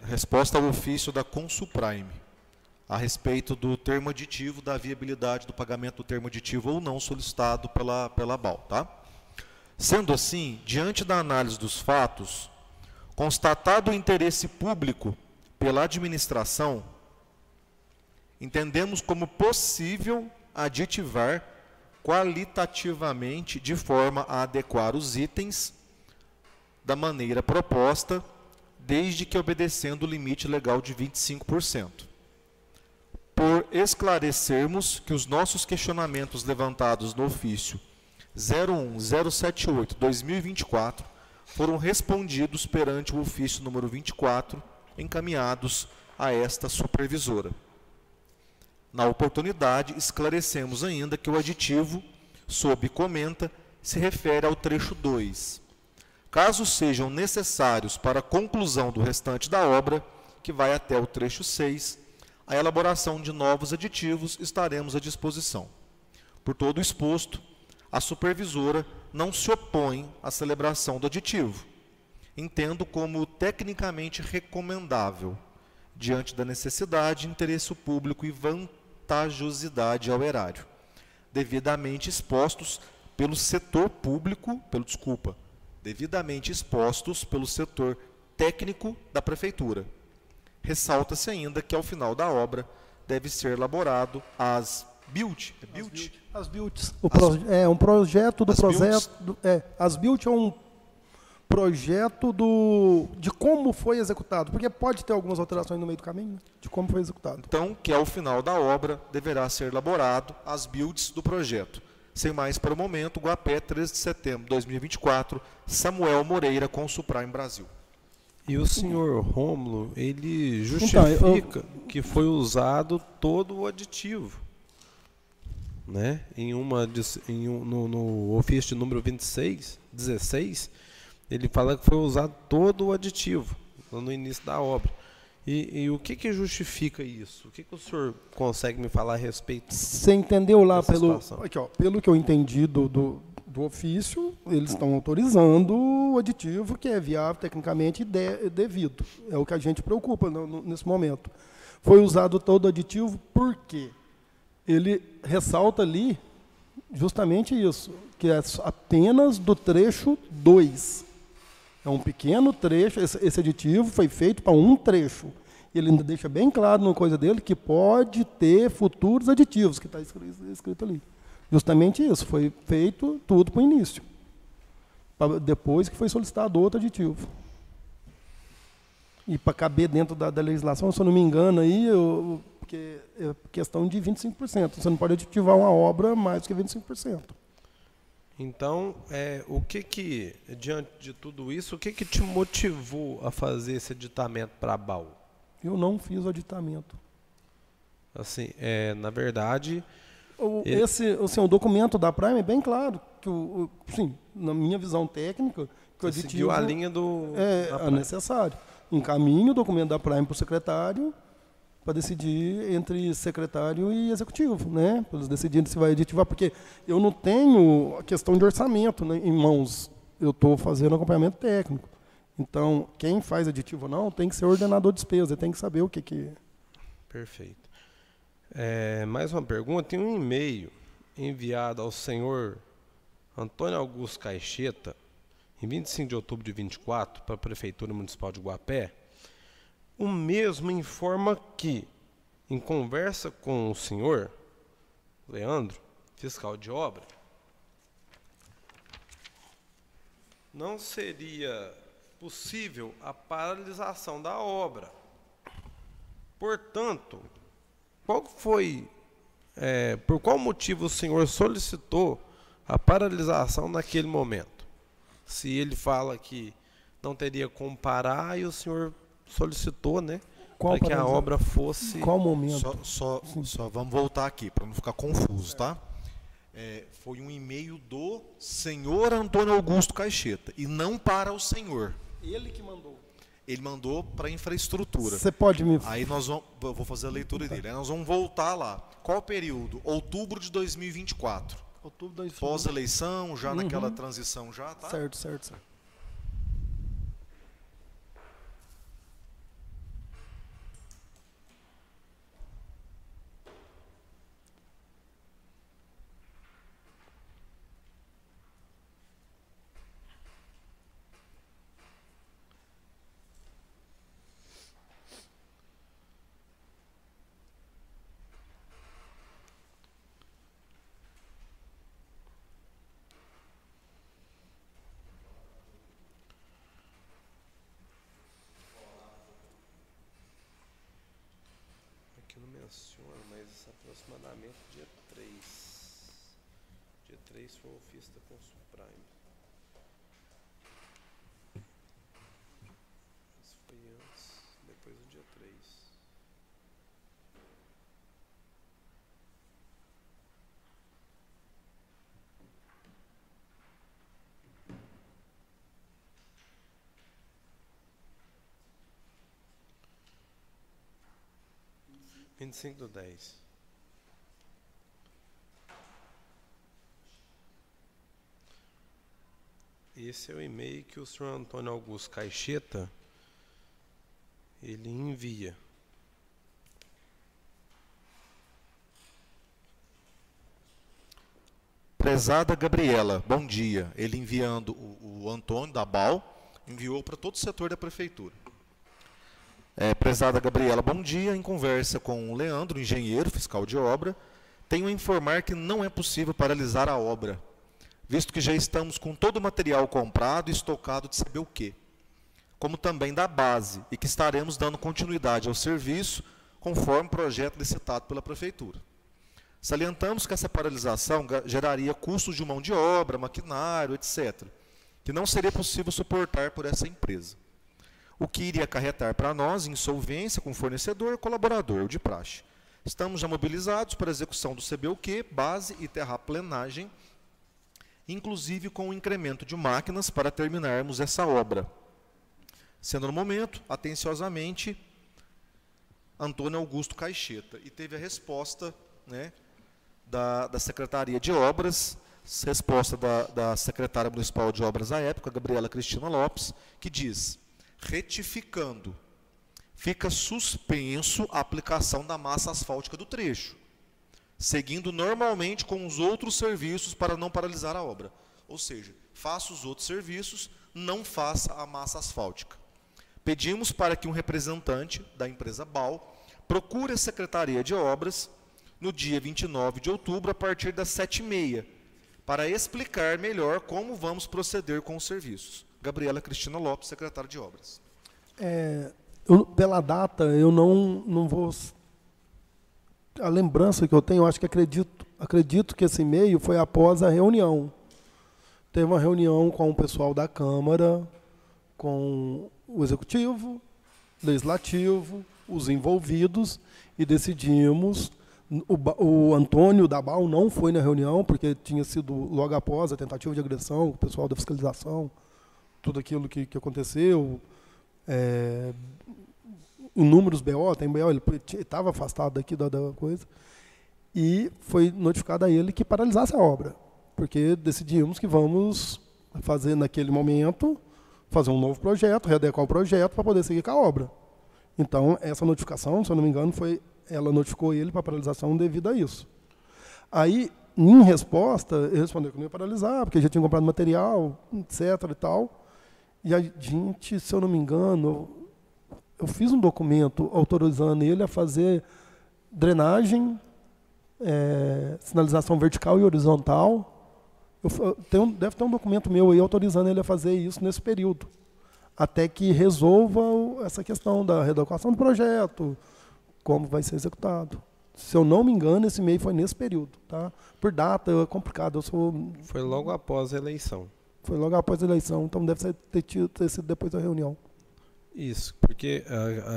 resposta ao ofício da Consulprime a respeito do termo aditivo, da viabilidade do pagamento do termo aditivo ou não solicitado pela BAL, tá? Sendo assim, diante da análise dos fatos, constatado o interesse público pela administração, entendemos como possível aditivar qualitativamente de forma a adequar os itens da maneira proposta, desde que obedecendo o limite legal de 25%. Por esclarecermos que os nossos questionamentos levantados no ofício 01078/2024 foram respondidos perante o ofício número 24, encaminhados a esta supervisora. Na oportunidade, esclarecemos ainda que o aditivo, sob comenta, se refere ao trecho 2. Caso sejam necessários para a conclusão do restante da obra, que vai até o trecho 6, a elaboração de novos aditivos estaremos à disposição. Por todo o exposto, a supervisora não se opõe à celebração do aditivo. Entendo como tecnicamente recomendável, diante da necessidade, interesse público e vantajosidade ao erário, devidamente expostos pelo setor público, devidamente expostos pelo setor técnico da Prefeitura. Ressalta-se ainda que, ao final da obra, deve ser elaborado as BILT. As BILTs. É um projeto do projeto. As BILT é um projeto de como foi executado, porque pode ter algumas alterações no meio do caminho, né, de como foi executado. Então, que ao final da obra deverá ser elaborado as BILTs do projeto. Sem mais para o momento, Guapé, 13 de setembro de 2024, Samuel Moreira, Consulprime Brasil. E o senhor Rômulo, ele justifica que foi usado todo o aditivo, né? No ofício de número 16, ele fala que foi usado todo o aditivo no início da obra. E o que justifica isso? O que o senhor consegue me falar a respeito? Você entendeu lá pelo que eu entendi do ofício, eles estão autorizando o aditivo que é viável tecnicamente e devido. É o que a gente preocupa nesse momento. Foi usado todo o aditivo porque ele ressalta ali justamente isso, que é apenas do trecho 2. É um pequeno trecho, esse aditivo foi feito para um trecho. Ele ainda deixa bem claro na coisa dele que pode ter futuros aditivos, que está escrito ali. Justamente isso, foi feito tudo para o início. Depois que foi solicitado outro aditivo. E para caber dentro da legislação, se eu não me engano, aí, porque é questão de 25%. Você não pode aditivar uma obra mais do que 25%. Então, diante de tudo isso, o que te motivou a fazer esse aditamento para a BAL? Eu não fiz o aditamento. Assim, na verdade... O documento da Prime é bem claro, que sim, na minha visão técnica, que o aditivo seguiu a linha é necessário. Encaminho o documento da Prime para o secretário, para decidir entre secretário e executivo, né? Para eles decidirem se vai aditivar, porque eu não tenho a questão de orçamento, né, em mãos. Eu estou fazendo acompanhamento técnico. Então, quem faz aditivo ou não tem que ser ordenador de despesa, tem que saber o que... Perfeito. Mais uma pergunta. Tem um e-mail enviado ao senhor Antônio Augusto Caixeta, em 25 de outubro de 24, para a Prefeitura Municipal de Guapé. O mesmo informa que, em conversa com o senhor Leandro, fiscal de obra, não seria possível a paralisação da obra. Portanto, por qual motivo o senhor solicitou a paralisação naquele momento? Se ele fala que não teria como parar e o senhor solicitou, né, para que a obra fosse... Qual momento? Só vamos voltar aqui, para não ficar confuso, tá? Foi um e-mail do senhor Antônio Augusto Caixeta, e não para o senhor. Ele que mandou. Ele mandou para a infraestrutura. Você pode me... Aí eu vou fazer a leitura dele. Aí nós vamos voltar lá. Qual período? Outubro de 2024. Outubro de 2024. Pós-eleição, já naquela transição já, tá? Certo. Aqui não menciona, mas aproximadamente dia 3. Dia 3 foi o ofício da Consuprime. Isso foi antes, depois do dia 3. Dia 25/10. Esse é o e-mail que o senhor Antônio Augusto Caixeta ele envia. Prezada Gabriela, bom dia. Ele enviando o Antônio da BAL, enviou para todo o setor da prefeitura. Prezada Gabriela, bom dia. Em conversa com o Leandro, engenheiro, fiscal de obra, tenho a informar que não é possível paralisar a obra, visto que já estamos com todo o material comprado e estocado de saber o quê, como também da base, e que estaremos dando continuidade ao serviço conforme projeto licitado pela prefeitura. Salientamos que essa paralisação geraria custos de mão de obra, maquinário, etc., que não seria possível suportar por essa empresa, o que iria acarretar para nós insolvência com fornecedor, colaborador de praxe. Estamos já mobilizados para a execução do CBUQ, base e terraplenagem, inclusive com o incremento de máquinas para terminarmos essa obra. Sendo no momento, atenciosamente, Antônio Augusto Caixeta. E teve a resposta, né, da Secretaria de Obras, resposta da Secretária Municipal de Obras à época, Gabriela Cristina Lopes, que diz: retificando, fica suspenso a aplicação da massa asfáltica do trecho, seguindo normalmente com os outros serviços para não paralisar a obra. Ou seja, faça os outros serviços, não faça a massa asfáltica. Pedimos para que um representante da empresa BAL procure a Secretaria de Obras no dia 29 de outubro, a partir das 7h30, para explicar melhor como vamos proceder com os serviços. Gabriela Cristina Lopes, secretária de Obras. Pela data, eu não vou... A lembrança que eu tenho, eu acho que acredito que esse e-mail foi após a reunião. Teve uma reunião com o pessoal da Câmara, com o Executivo, Legislativo, os envolvidos, e decidimos... O Antônio da BAL não foi na reunião, porque tinha sido logo após a tentativa de agressão, o pessoal da fiscalização, tudo aquilo que aconteceu. inúmeros BO, tem BO, ele estava afastado daqui da coisa, e foi notificado a ele que paralisasse a obra, porque decidimos que vamos fazer naquele momento, fazer um novo projeto, readequar o projeto para poder seguir com a obra. Então, essa notificação, se eu não me engano, ela notificou ele para paralisação devido a isso. Aí, em resposta, ele respondeu que não ia paralisar, porque já tinha comprado material, etc. e tal. E a gente, se eu não me engano, eu fiz um documento autorizando ele a fazer drenagem, sinalização vertical e horizontal. Deve ter um documento meu aí autorizando ele a fazer isso nesse período, até que resolva essa questão da readequação do projeto, como vai ser executado. Se eu não me engano, esse e-mail foi nesse período. Tá? Por data, é complicado. Foi logo após a eleição. Foi logo após a eleição, então deve ter sido depois da reunião. Isso, porque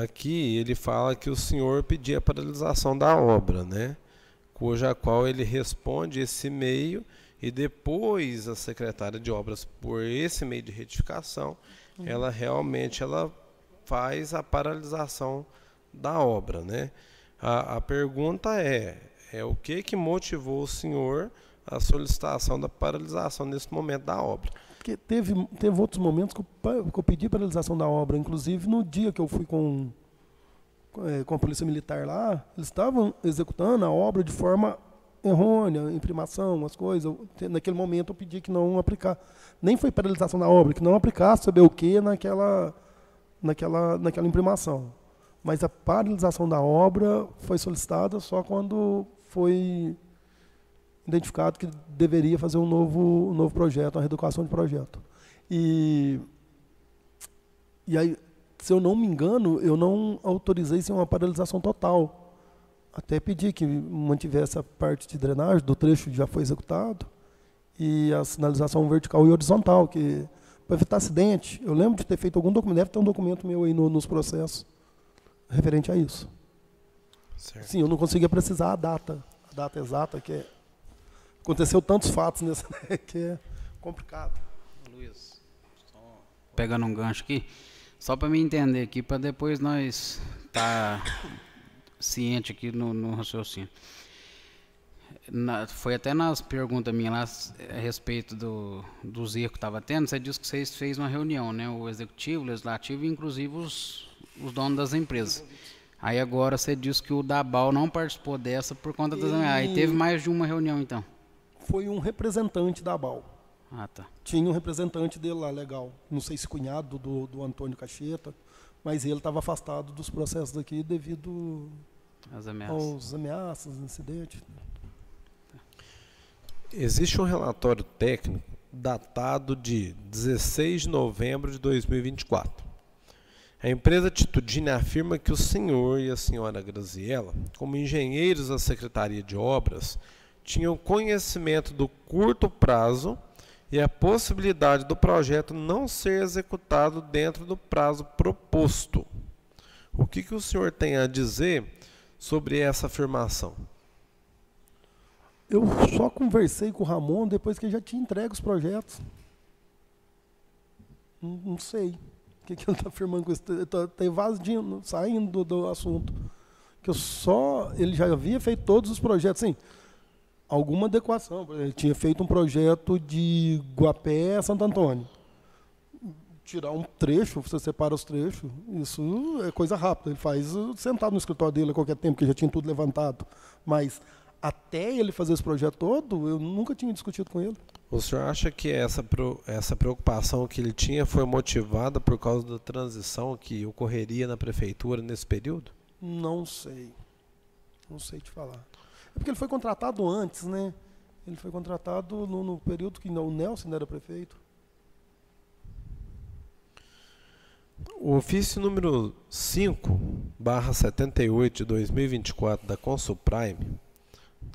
aqui ele fala que o senhor pedia a paralisação da obra, né? Cuja qual ele responde esse e-mail e depois a secretária de obras, por esse meio de retificação, ela realmente faz a paralisação da obra, né? A pergunta é o que motivou o senhor a solicitação da paralisação nesse momento da obra? Porque teve outros momentos que eu pedi paralisação da obra, inclusive no dia que eu fui com a polícia militar lá, eles estavam executando a obra de forma errônea, imprimação, as coisas. Naquele momento eu pedi que não aplicar. Nem foi paralisação da obra, que não aplicasse saber o que naquela imprimação. Mas a paralisação da obra foi solicitada só quando foi identificado que deveria fazer um novo projeto, uma reeducação de projeto. E aí, se eu não me engano, eu não autorizei uma paralisação total. Até pedi que mantivesse a parte de drenagem do trecho que já foi executado e a sinalização vertical e horizontal, que para evitar acidente. Eu lembro de ter feito algum documento, deve ter um documento meu aí nos processos referente a isso. Certo. Sim, eu não conseguia precisar a data exata, que aconteceu tantos fatos nesse, né, que é complicado. Luiz, só pegando um gancho aqui, só para me entender aqui, para depois nós ciente aqui no raciocínio. Foi até nas perguntas minhas lá a respeito dos erros que estava tendo, você disse que vocês fez uma reunião, né? O executivo, o legislativo e inclusive os donos das empresas. Aí agora você disse que o Dabal não participou dessa por conta das... Aí teve mais de uma reunião então. Foi um representante da ABAL. Ah, tá. Tinha um representante dele lá, legal. Não sei se cunhado do Antônio Cacheta, mas ele estava afastado dos processos aqui devido aos ameaças, incidentes. Existe um relatório técnico datado de 16 de novembro de 2024. A empresa Titudine afirma que o senhor e a senhora Graziella, como engenheiros da Secretaria de Obras, tinham conhecimento do curto prazo e a possibilidade do projeto não ser executado dentro do prazo proposto. O que o senhor tem a dizer sobre essa afirmação? Eu só conversei com o Ramon depois que ele já tinha entregue os projetos. Não sei o que ele está afirmando com isso. Está evadindo, saindo do assunto. Ele já havia feito todos os projetos, sim. Alguma adequação. Ele tinha feito um projeto de Guapé a Santo Antônio. Tirar um trecho, você separa os trechos, isso é coisa rápida. Ele faz sentado no escritório dele a qualquer tempo, que já tinha tudo levantado. Mas até ele fazer esse projeto todo, eu nunca tinha discutido com ele. O senhor acha que essa preocupação que ele tinha foi motivada por causa da transição que ocorreria na prefeitura nesse período? Não sei. Não sei te falar. É porque ele foi contratado antes, né? Ele foi contratado no período que o Nelson era prefeito. O ofício número 5/78 de 2024 da Consulprime,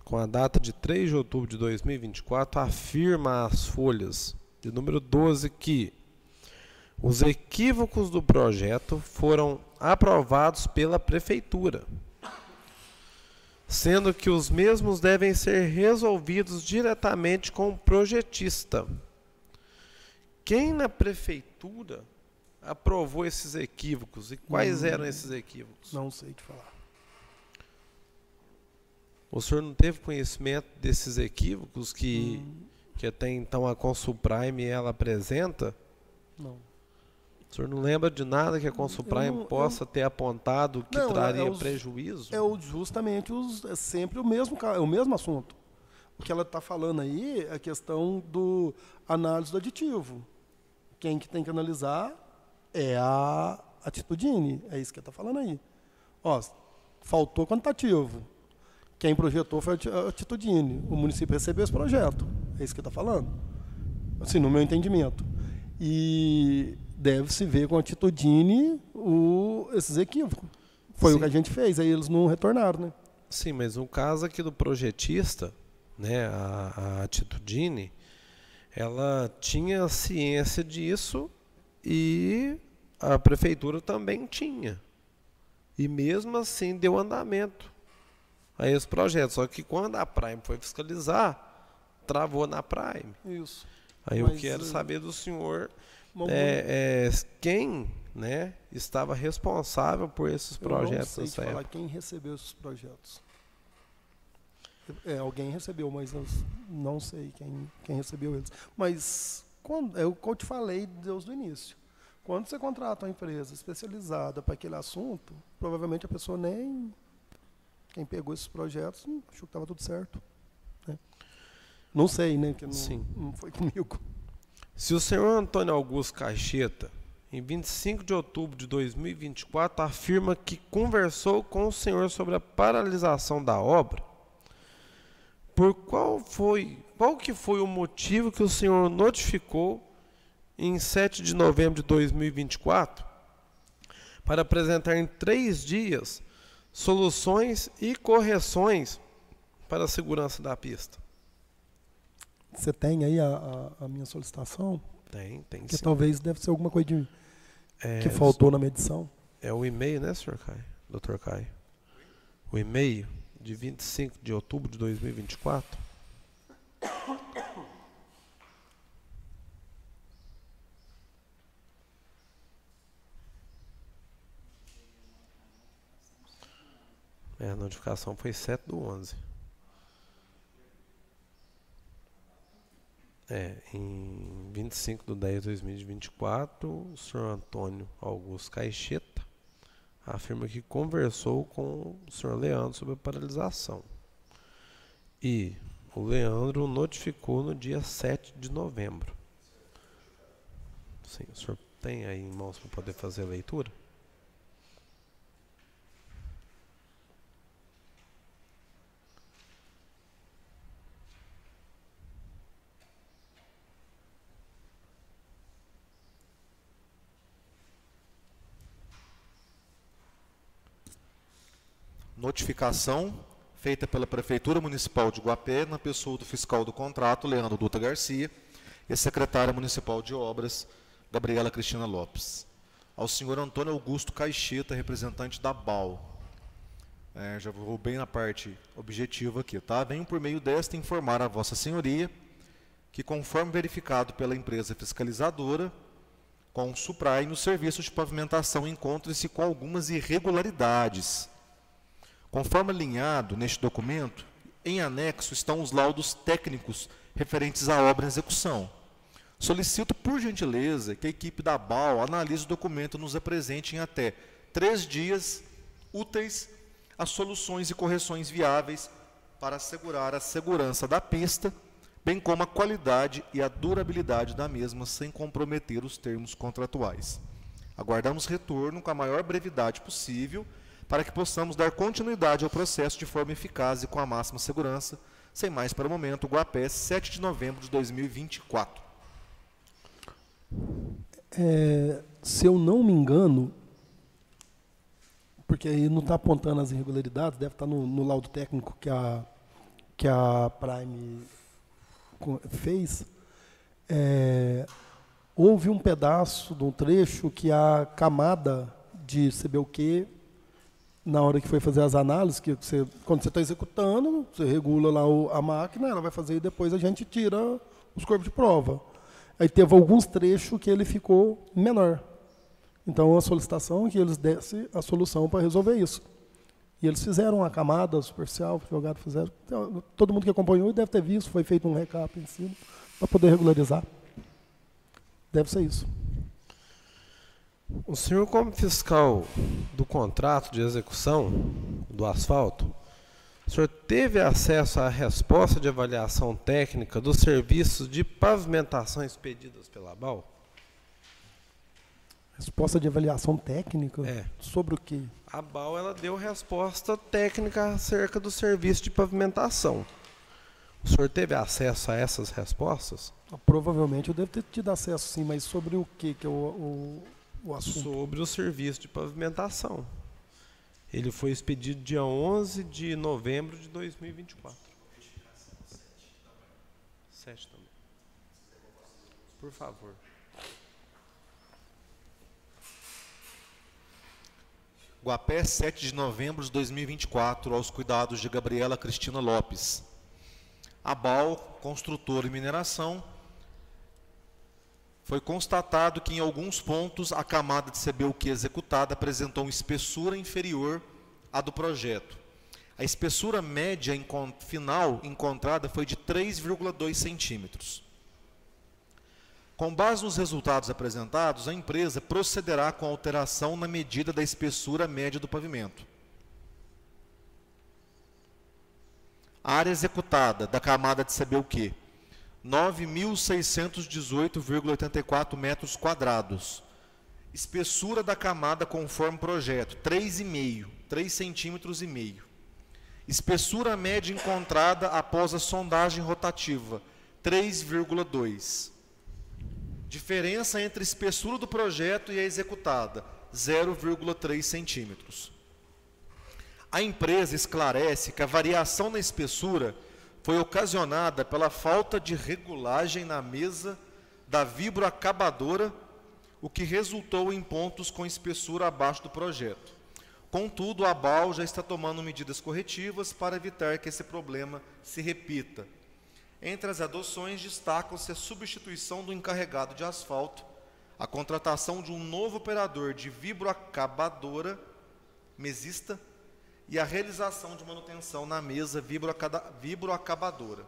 com a data de 3 de outubro de 2024, afirma às folhas de número 12 que os equívocos do projeto foram aprovados pela Prefeitura, sendo que os mesmos devem ser resolvidos diretamente com o projetista. Quem na Prefeitura aprovou esses equívocos. E quais eram esses equívocos? Não sei te falar. O senhor não teve conhecimento desses equívocos que até então a Consulprime ela apresenta? Não. O senhor não lembra de nada que a Consulprime possa ter apontado que traria prejuízo? Justamente é sempre o mesmo assunto. O que ela está falando aí é a questão do análise do aditivo. Quem que tem que analisar é a Atitudine. É isso que ela está falando aí. Ó, faltou quantitativo. Quem projetou foi a Atitudine. O município recebeu esse projeto. É isso que ele está falando. Assim, no meu entendimento. E deve-se ver com a Atitudine esses equívocos. Foi o que a gente fez, aí eles não retornaram, né? Sim, mas no caso aqui do projetista, né, a Atitudine, ela tinha ciência disso e a prefeitura também tinha. E mesmo assim deu andamento a esse projeto. Só que quando a Prime foi fiscalizar, travou na Prime. Isso. Aí eu quero saber do senhor quem, né, estava responsável por esses projetos. Eu não sei te falar quem recebeu esses projetos. Alguém recebeu, mas eu não sei quem recebeu eles. Mas é o que eu te falei desde o início. Quando você contrata uma empresa especializada para aquele assunto, provavelmente a pessoa quem pegou esses projetos achou que estava tudo certo. Né? Não sei, né? Porque não foi comigo. Se o senhor Antônio Augusto Caixeta, em 25 de outubro de 2024, afirma que conversou com o senhor sobre a paralisação da obra, qual que foi o motivo que o senhor notificou em 7 de novembro de 2024 para apresentar em 3 dias soluções e correções para a segurança da pista? Você tem aí a minha solicitação? Tem que sim. Talvez deve ser alguma coisa que faltou na medição. É o e-mail, né, senhor Caio? Dr. Caio? O e-mail de 25 de outubro de 2024. A notificação foi 7/11. Em 25/10/2024, o senhor Antônio Augusto Caixeta afirma que conversou com o senhor Leandro sobre a paralisação. E o Leandro notificou no dia 7 de novembro. Sim, o senhor tem aí em mãos para poder fazer a leitura? Notificação feita pela Prefeitura Municipal de Guapé, na pessoa do fiscal do contrato, Leandro Dutra Garcia, e a secretária municipal de obras, Gabriela Cristina Lopes. Ao senhor Antônio Augusto Caixeta, representante da BAL. Já vou bem na parte objetiva aqui, tá? Venho por meio desta informar a Vossa Senhoria que, conforme verificado pela empresa fiscalizadora, com o Suprime, o serviço de pavimentação encontra-se com algumas irregularidades. Conforme alinhado neste documento, em anexo estão os laudos técnicos referentes à obra em execução. Solicito, por gentileza, que a equipe da BAL analise o documento e nos apresente em até 3 dias úteis as soluções e correções viáveis para assegurar a segurança da pista, bem como a qualidade e a durabilidade da mesma, sem comprometer os termos contratuais. Aguardamos retorno com a maior brevidade possível, para que possamos dar continuidade ao processo de forma eficaz e com a máxima segurança. Sem mais para o momento, Guapé, 7 de novembro de 2024. Se eu não me engano, porque aí não está apontando as irregularidades, deve estar no laudo técnico que a Prime fez, houve um pedaço de um trecho que a camada de CBUQ, na hora que foi fazer as análises, quando você está executando, você regula lá a máquina, ela vai fazer e depois a gente tira os corpos de prova. Aí teve alguns trechos que ele ficou menor. Então, a solicitação é que eles dessem a solução para resolver isso. E eles fizeram uma camada superficial, jogaram, fizeram. Então, todo mundo que acompanhou deve ter visto, foi feito um recap em cima para poder regularizar. Deve ser isso. O senhor, como fiscal do contrato de execução do asfalto, o senhor teve acesso à resposta de avaliação técnica dos serviços de pavimentação expedidas pela ABAL? Resposta de avaliação técnica? É. Sobre o quê? A ABAL, ela deu resposta técnica acerca do serviço de pavimentação. O senhor teve acesso a essas respostas? Provavelmente eu devo ter tido acesso, sim, mas sobre o quê que é o assunto? Sobre o serviço de pavimentação. Ele foi expedido dia 11 de novembro de 2024. 7 também. Por favor. Guapé, 7 de novembro de 2024, aos cuidados de Gabriela Cristina Lopes. ABAL, construtor e mineração. Foi constatado que em alguns pontos a camada de CBUQ executada apresentou uma espessura inferior à do projeto. A espessura média final encontrada foi de 3,2 centímetros. Com base nos resultados apresentados, a empresa procederá com alteração na medida da espessura média do pavimento. A área executada da camada de CBUQ, 9.618,84 metros quadrados. Espessura da camada conforme projeto, 3 centímetros e meio. Espessura média encontrada após a sondagem rotativa, 3,2. Diferença entre a espessura do projeto e a executada, 0,3 centímetros. A empresa esclarece que a variação na espessura foi ocasionada pela falta de regulagem na mesa da vibroacabadora, o que resultou em pontos com espessura abaixo do projeto. Contudo, a ABAL já está tomando medidas corretivas para evitar que esse problema se repita. Entre as adoções, destacam-se a substituição do encarregado de asfalto, a contratação de um novo operador de vibroacabadora mesista e a realização de manutenção na mesa vibroacabadora.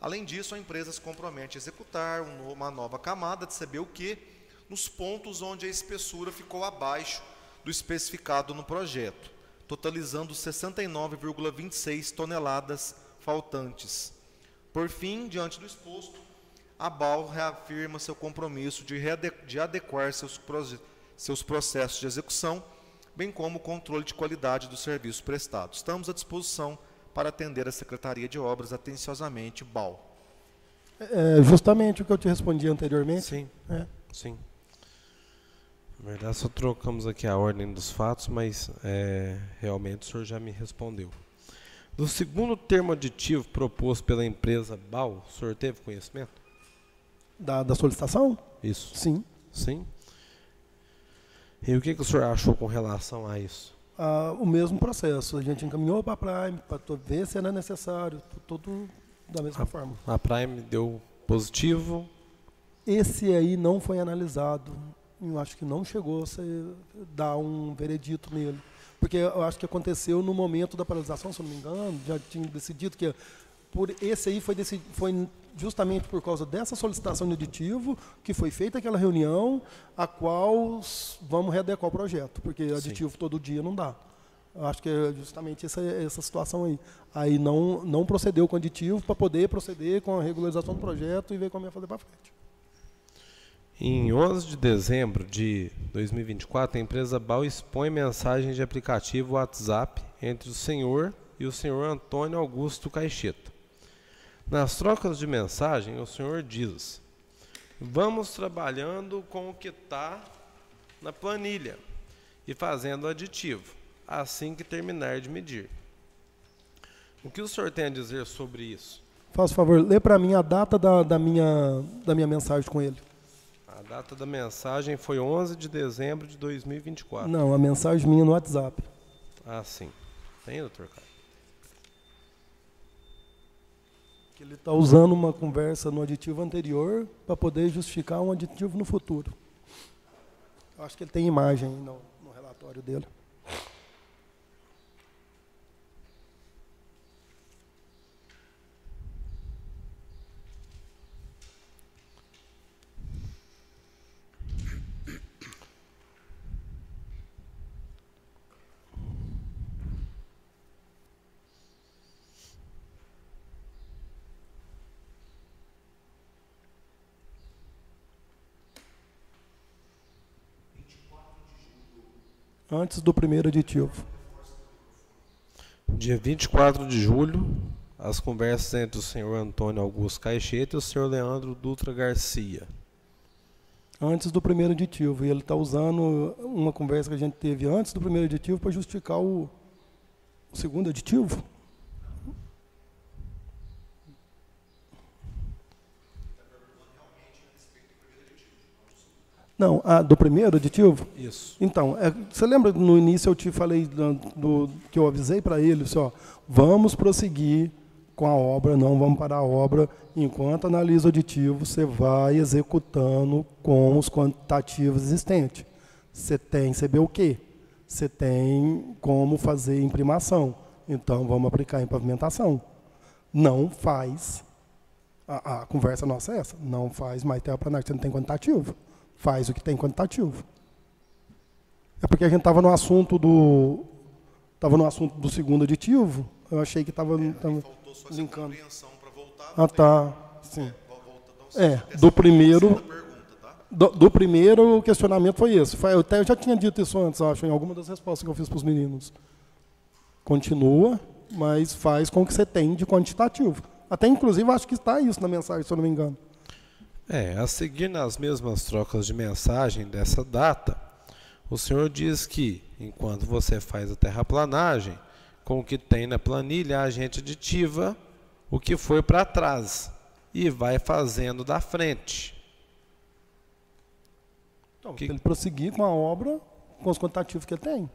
Além disso, a empresa se compromete a executar uma nova camada de CBUQ nos pontos onde a espessura ficou abaixo do especificado no projeto, totalizando 69,26 toneladas faltantes. Por fim, diante do exposto, a ABAL reafirma seu compromisso de adequar seus processos de execução, bem como o controle de qualidade do serviço prestado. Estamos à disposição para atender a Secretaria de Obras atenciosamente, BAL. É justamente o que eu te respondi anteriormente. Sim, sim. Na verdade, só trocamos aqui a ordem dos fatos, mas realmente o senhor já me respondeu. Do segundo termo aditivo proposto pela empresa BAL, o senhor teve conhecimento? Da solicitação? Isso. Sim. Sim. E o que o senhor achou com relação a isso? O mesmo processo. A gente encaminhou para a Prime, para ver se era necessário, tudo da mesma forma. A Prime deu positivo? Esse aí não foi analisado. Eu acho que não chegou a dar um veredito nele. Porque eu acho que aconteceu no momento da paralisação, se eu não me engano, já tinha decidido que por esse aí foi justamente por causa dessa solicitação de aditivo que foi feita aquela reunião, a qual vamos readequar o projeto, porque aditivo todo dia não dá. Eu acho que é justamente essa situação aí. Aí não procedeu com aditivo para poder proceder com a regularização do projeto e ver como ia fazer para frente. Em 11 de dezembro de 2024, a empresa BAL expõe mensagem de aplicativo WhatsApp entre o senhor e o senhor Antônio Augusto Caixeta. Nas trocas de mensagem, o senhor diz: vamos trabalhando com o que está na planilha e fazendo aditivo, assim que terminar de medir. O que o senhor tem a dizer sobre isso? Faça favor, lê para mim a data da minha mensagem com ele. A data da mensagem foi 11 de dezembro de 2024. Não, a mensagem minha no WhatsApp. Ah, sim. Tem, doutor Caio? Que ele está usando uma conversa no aditivo anterior para poder justificar um aditivo no futuro. Acho que ele tem imagem aí no relatório dele. Antes do primeiro aditivo. Dia 24 de julho, as conversas entre o senhor Antônio Augusto Caixeta e o senhor Leandro Dutra Garcia. Antes do primeiro aditivo. E ele está usando uma conversa que a gente teve antes do primeiro aditivo para justificar o segundo aditivo. Não, do primeiro aditivo? Isso. Então, você lembra no início eu te falei que eu avisei para ele, assim, ó, vamos prosseguir com a obra, não vamos parar a obra, enquanto analisa o aditivo, você vai executando com os quantitativos existentes. Você tem CBUQ, você tem como fazer imprimação, então vamos aplicar em pavimentação. Não faz, a conversa nossa é essa, não faz mais terraplanagem, você não tem quantitativo. Faz o que tem quantitativo. É porque a gente estava no assunto do segundo aditivo, eu achei que estava Faltou só essa linkando. compreensão para voltar. Ah, tá. Sim. Então, Do primeiro, pergunta, tá? do primeiro o questionamento foi esse. Eu já tinha dito isso antes, acho, em alguma das respostas que eu fiz para os meninos. Continua, mas faz com o que você tem de quantitativo. Até, inclusive, acho que está isso na mensagem, se eu não me engano. A seguir nas mesmas trocas de mensagem dessa data, o senhor diz que, enquanto você faz a terraplanagem, com o que tem na planilha, a gente aditiva o que foi para trás e vai fazendo da frente. Então, ele prosseguir com a obra, com os quantitativos que ele tem.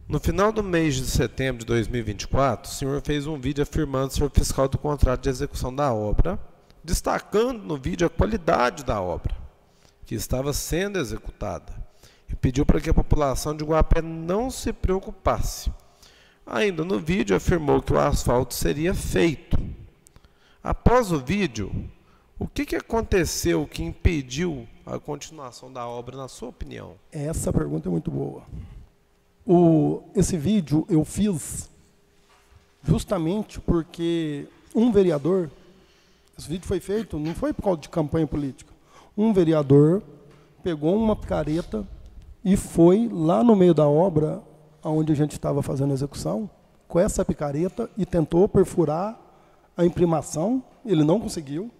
No final do mês de setembro de 2024, o senhor fez um vídeo afirmando ser fiscal do contrato de execução da obra, destacando no vídeo a qualidade da obra que estava sendo executada e pediu para que a população de Guapé não se preocupasse. Ainda no vídeo afirmou que o asfalto seria feito. Após o vídeo, o que aconteceu que impediu a continuação da obra, na sua opinião? Essa pergunta é muito boa. Esse vídeo eu fiz justamente porque um vereador, esse vídeo foi feito, não foi por causa de campanha política, um vereador pegou uma picareta e foi lá no meio da obra, onde a gente estava fazendo a execução, com essa picareta e tentou perfurar a imprimação, ele não conseguiu,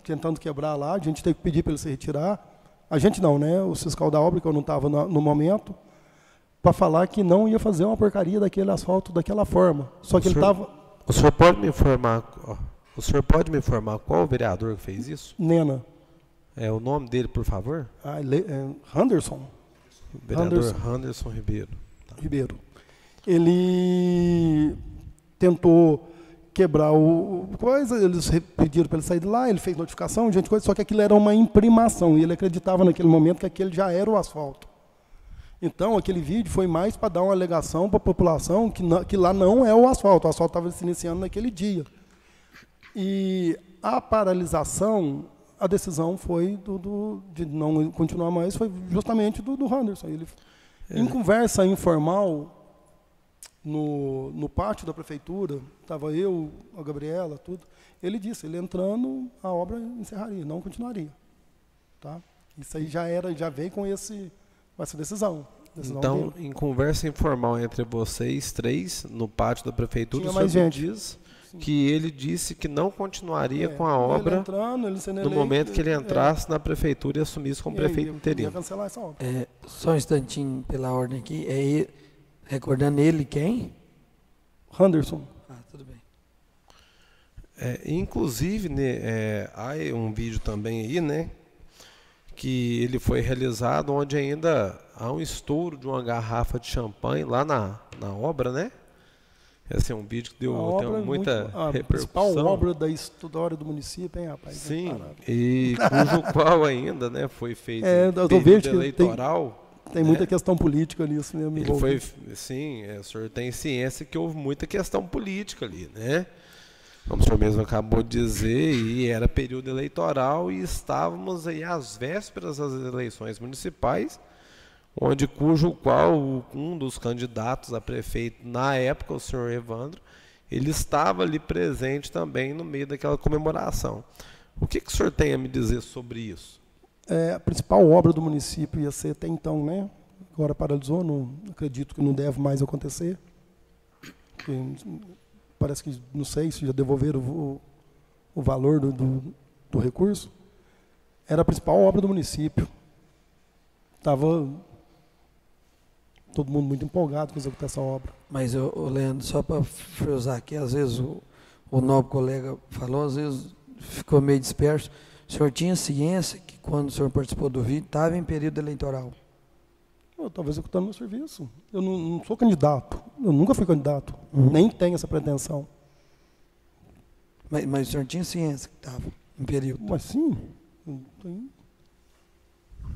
tentando quebrar lá, a gente teve que pedir para ele se retirar, a gente não, né, o fiscal da obra, que eu não estava no momento, para falar que não ia fazer uma porcaria daquele asfalto daquela forma. Só que ele estava... O senhor pode me informar qual o vereador que fez isso? Nena. O nome dele, por favor? Anderson. Vereador Anderson Ribeiro. Tá. Ribeiro. Ele tentou quebrar o coisa, eles pediram para ele sair de lá, ele fez notificação, só que aquilo era uma imprimação, e ele acreditava naquele momento que aquele já era o asfalto. Então, aquele vídeo foi mais para dar uma alegação para a população que lá não é o asfalto estava se iniciando naquele dia. E a paralisação, a decisão foi de não continuar mais, foi justamente do Anderson. Ele, em conversa informal, no pátio da prefeitura, estava eu, a Gabriela, tudo, ele disse, ele entrando, a obra encerraria, não continuaria. Tá? Isso aí já veio com essa decisão. Então, em conversa informal entre vocês três, no pátio da prefeitura, o senhor diz que ele disse que não continuaria com a obra no momento que ele entrasse na prefeitura e assumisse como prefeito interino. Ia cancelar essa obra. Só um instantinho pela ordem aqui. Recordando ele quem? Anderson. Tudo bem. Inclusive, né, há um vídeo também aí, né, que ele foi realizado onde ainda há um estouro de uma garrafa de champanhe lá na obra, né? Esse é um vídeo que deu muita a repercussão. principal obra da história do município, hein, rapaz? Sim, e cujo qual ainda, né, foi feito eu tô período vendo eleitoral. Tem muita questão política nisso mesmo. Ele foi, sim, o senhor tem ciência que houve muita questão política ali, né? Como o senhor mesmo acabou de dizer, e era período eleitoral e estávamos aí às vésperas das eleições municipais, cujo qual um dos candidatos a prefeito na época, o senhor Evandro, ele estava ali presente também no meio daquela comemoração. O que o senhor tem a me dizer sobre isso? A principal obra do município ia ser até então, né? Agora paralisou, não acredito que não deve mais acontecer. Parece que, não sei se já devolveram o valor do recurso. Era a principal obra do município. Estava todo mundo muito empolgado com executar essa obra. Mas, Leandro, só para frisar aqui, às vezes o nobre colega falou, às vezes ficou meio disperso. O senhor tinha ciência que quando o senhor participou do vídeo, estava em período eleitoral? Eu estava executando meu serviço. Eu não sou candidato. Eu nunca fui candidato. Nem tenho essa pretensão. Mas o senhor tinha ciência que estava em período? Mas sim.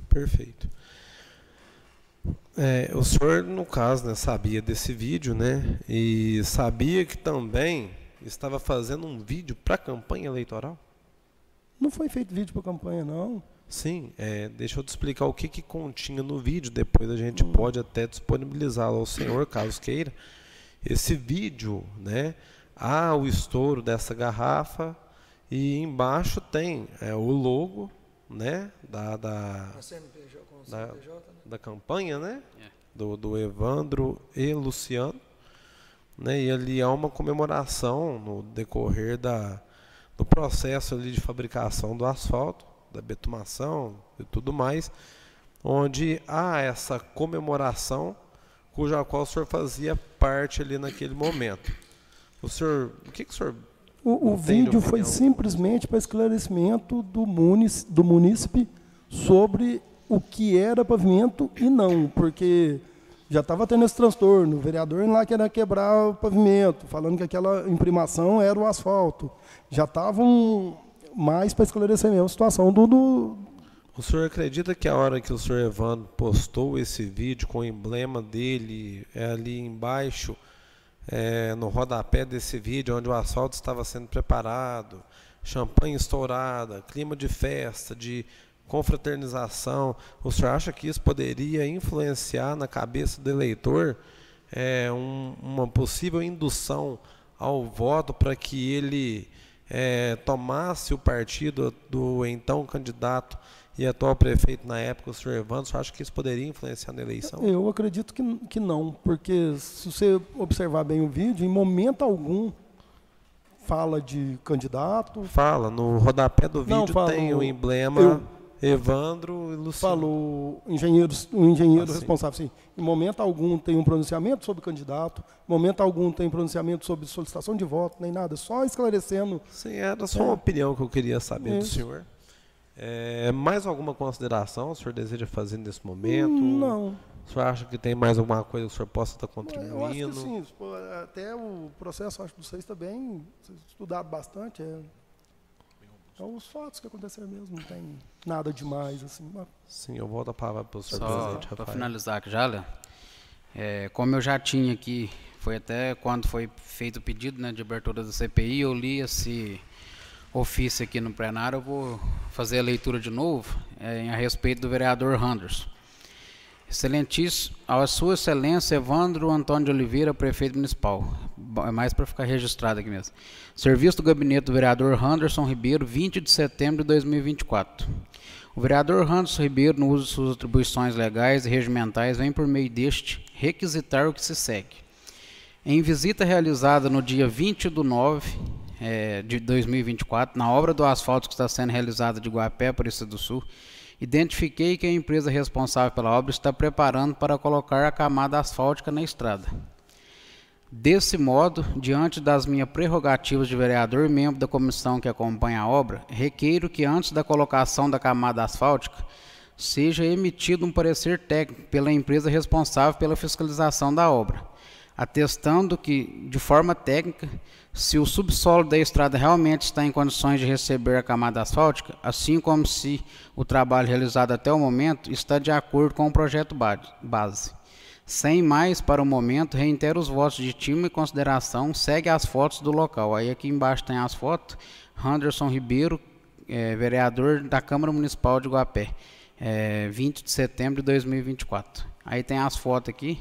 Perfeito. O senhor, no caso, né, sabia desse vídeo, né? E sabia que também estava fazendo um vídeo para a campanha eleitoral? Não foi feito vídeo para campanha, não. Sim, deixa eu te explicar o que continha no vídeo, depois a gente pode até disponibilizá-lo ao senhor, caso queira. Esse vídeo, né, há o estouro dessa garrafa e embaixo tem o logo, né, da campanha, né, do Evandro e Luciano, né, e ali há uma comemoração no decorrer do processo ali de fabricação do asfalto, da betumação e tudo mais, onde há essa comemoração cuja qual o senhor fazia parte ali naquele momento. O que o senhor... O vídeo foi simplesmente para esclarecimento do munícipe sobre o que era pavimento e não, porque já estava tendo esse transtorno, o vereador lá queria quebrar o pavimento, falando que aquela imprimação era o asfalto. Já estavam mais para esclarecer mesmo a situação do... O senhor acredita que a hora que o senhor Evandro postou esse vídeo com o emblema dele ali embaixo, no rodapé desse vídeo, onde o asfalto estava sendo preparado, champanhe estourada, clima de festa, de confraternização, o senhor acha que isso poderia influenciar na cabeça do eleitor uma possível indução ao voto para que ele tomasse o partido do então candidato e atual prefeito na época, o senhor Evandro? Você acha que isso poderia influenciar na eleição? Eu acredito que não, porque se você observar bem o vídeo, em momento algum fala de candidato. Fala, no rodapé do vídeo tem o emblema Evandro e Luciano. Falou o engenheiro responsável, sim. Em momento algum tem um pronunciamento sobre o candidato, em momento algum tem pronunciamento sobre solicitação de voto, nem nada, só esclarecendo. Sim, era só uma opinião que eu queria saber do senhor. Mais alguma consideração o senhor deseja fazer nesse momento? Não. O senhor acha que tem mais alguma coisa que o senhor possa estar contribuindo? Eu acho que sim, até o processo, acho que vocês também estudaram bastante. Então, os fatos que aconteceram mesmo, não tem nada demais. Assim. Sim, eu volto a palavra para o senhor presidente. Só para finalizar aqui já, Léo, como eu já tinha aqui, foi até quando foi feito o pedido, né, de abertura da CPI, eu li esse ofício aqui no plenário, eu vou fazer a leitura de novo a respeito do vereador Anderson. Excelentíssimo, a sua excelência Evandro Antônio de Oliveira, prefeito municipal. É mais para ficar registrado aqui mesmo. Serviço do gabinete do vereador Anderson Ribeiro, 20 de setembro de 2024. O vereador Anderson Ribeiro, no uso de suas atribuições legais e regimentais, vem por meio deste requisitar o que se segue. Em visita realizada no dia 20/9 de 2024, na obra do asfalto que está sendo realizada de Guapé, Aparecida do Sul, identifiquei que a empresa responsável pela obra está preparando para colocar a camada asfáltica na estrada. Desse modo, diante das minhas prerrogativas de vereador e membro da comissão que acompanha a obra, requeiro que antes da colocação da camada asfáltica seja emitido um parecer técnico pela empresa responsável pela fiscalização da obra, atestando que, de forma técnica, se o subsolo da estrada realmente está em condições de receber a camada asfáltica, assim como se o trabalho realizado até o momento está de acordo com o projeto base. Sem mais, para o momento, reitero os votos de estima e consideração, segue as fotos do local. Aí aqui embaixo tem as fotos, Anderson Ribeiro, vereador da Câmara Municipal de Guapé, 20 de setembro de 2024. Aí tem as fotos aqui,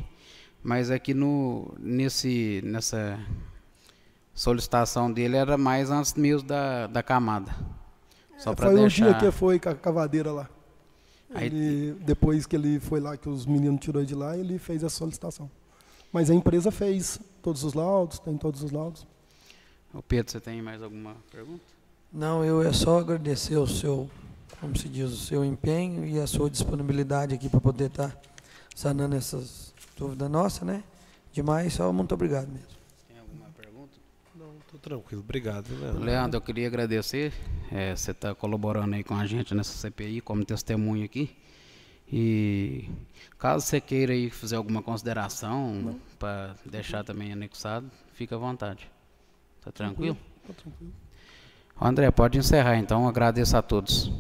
mas aqui nessa solicitação dele era mais antes mesmo da camada. Só para foi deixar... o dia que foi com a cavadeira lá. Aí... Depois que ele foi lá, que os meninos tirou de lá, ele fez a solicitação. Mas a empresa fez todos os laudos, tem todos os laudos. O Pedro, você tem mais alguma pergunta? Não, eu é só agradecer o seu, como se diz, o seu empenho e a sua disponibilidade aqui para poder estar sanando essas dúvidas nossas, né? Demais, só muito obrigado mesmo. Tem alguma pergunta? Não, estou tranquilo. Obrigado. Leandro, eu queria agradecer. Você está colaborando aí com a gente nessa CPI como testemunha aqui. E caso você queira aí fazer alguma consideração para deixar também anexado, fica à vontade. Tá tranquilo? Tá tranquilo. André, pode encerrar então. Agradeço a todos.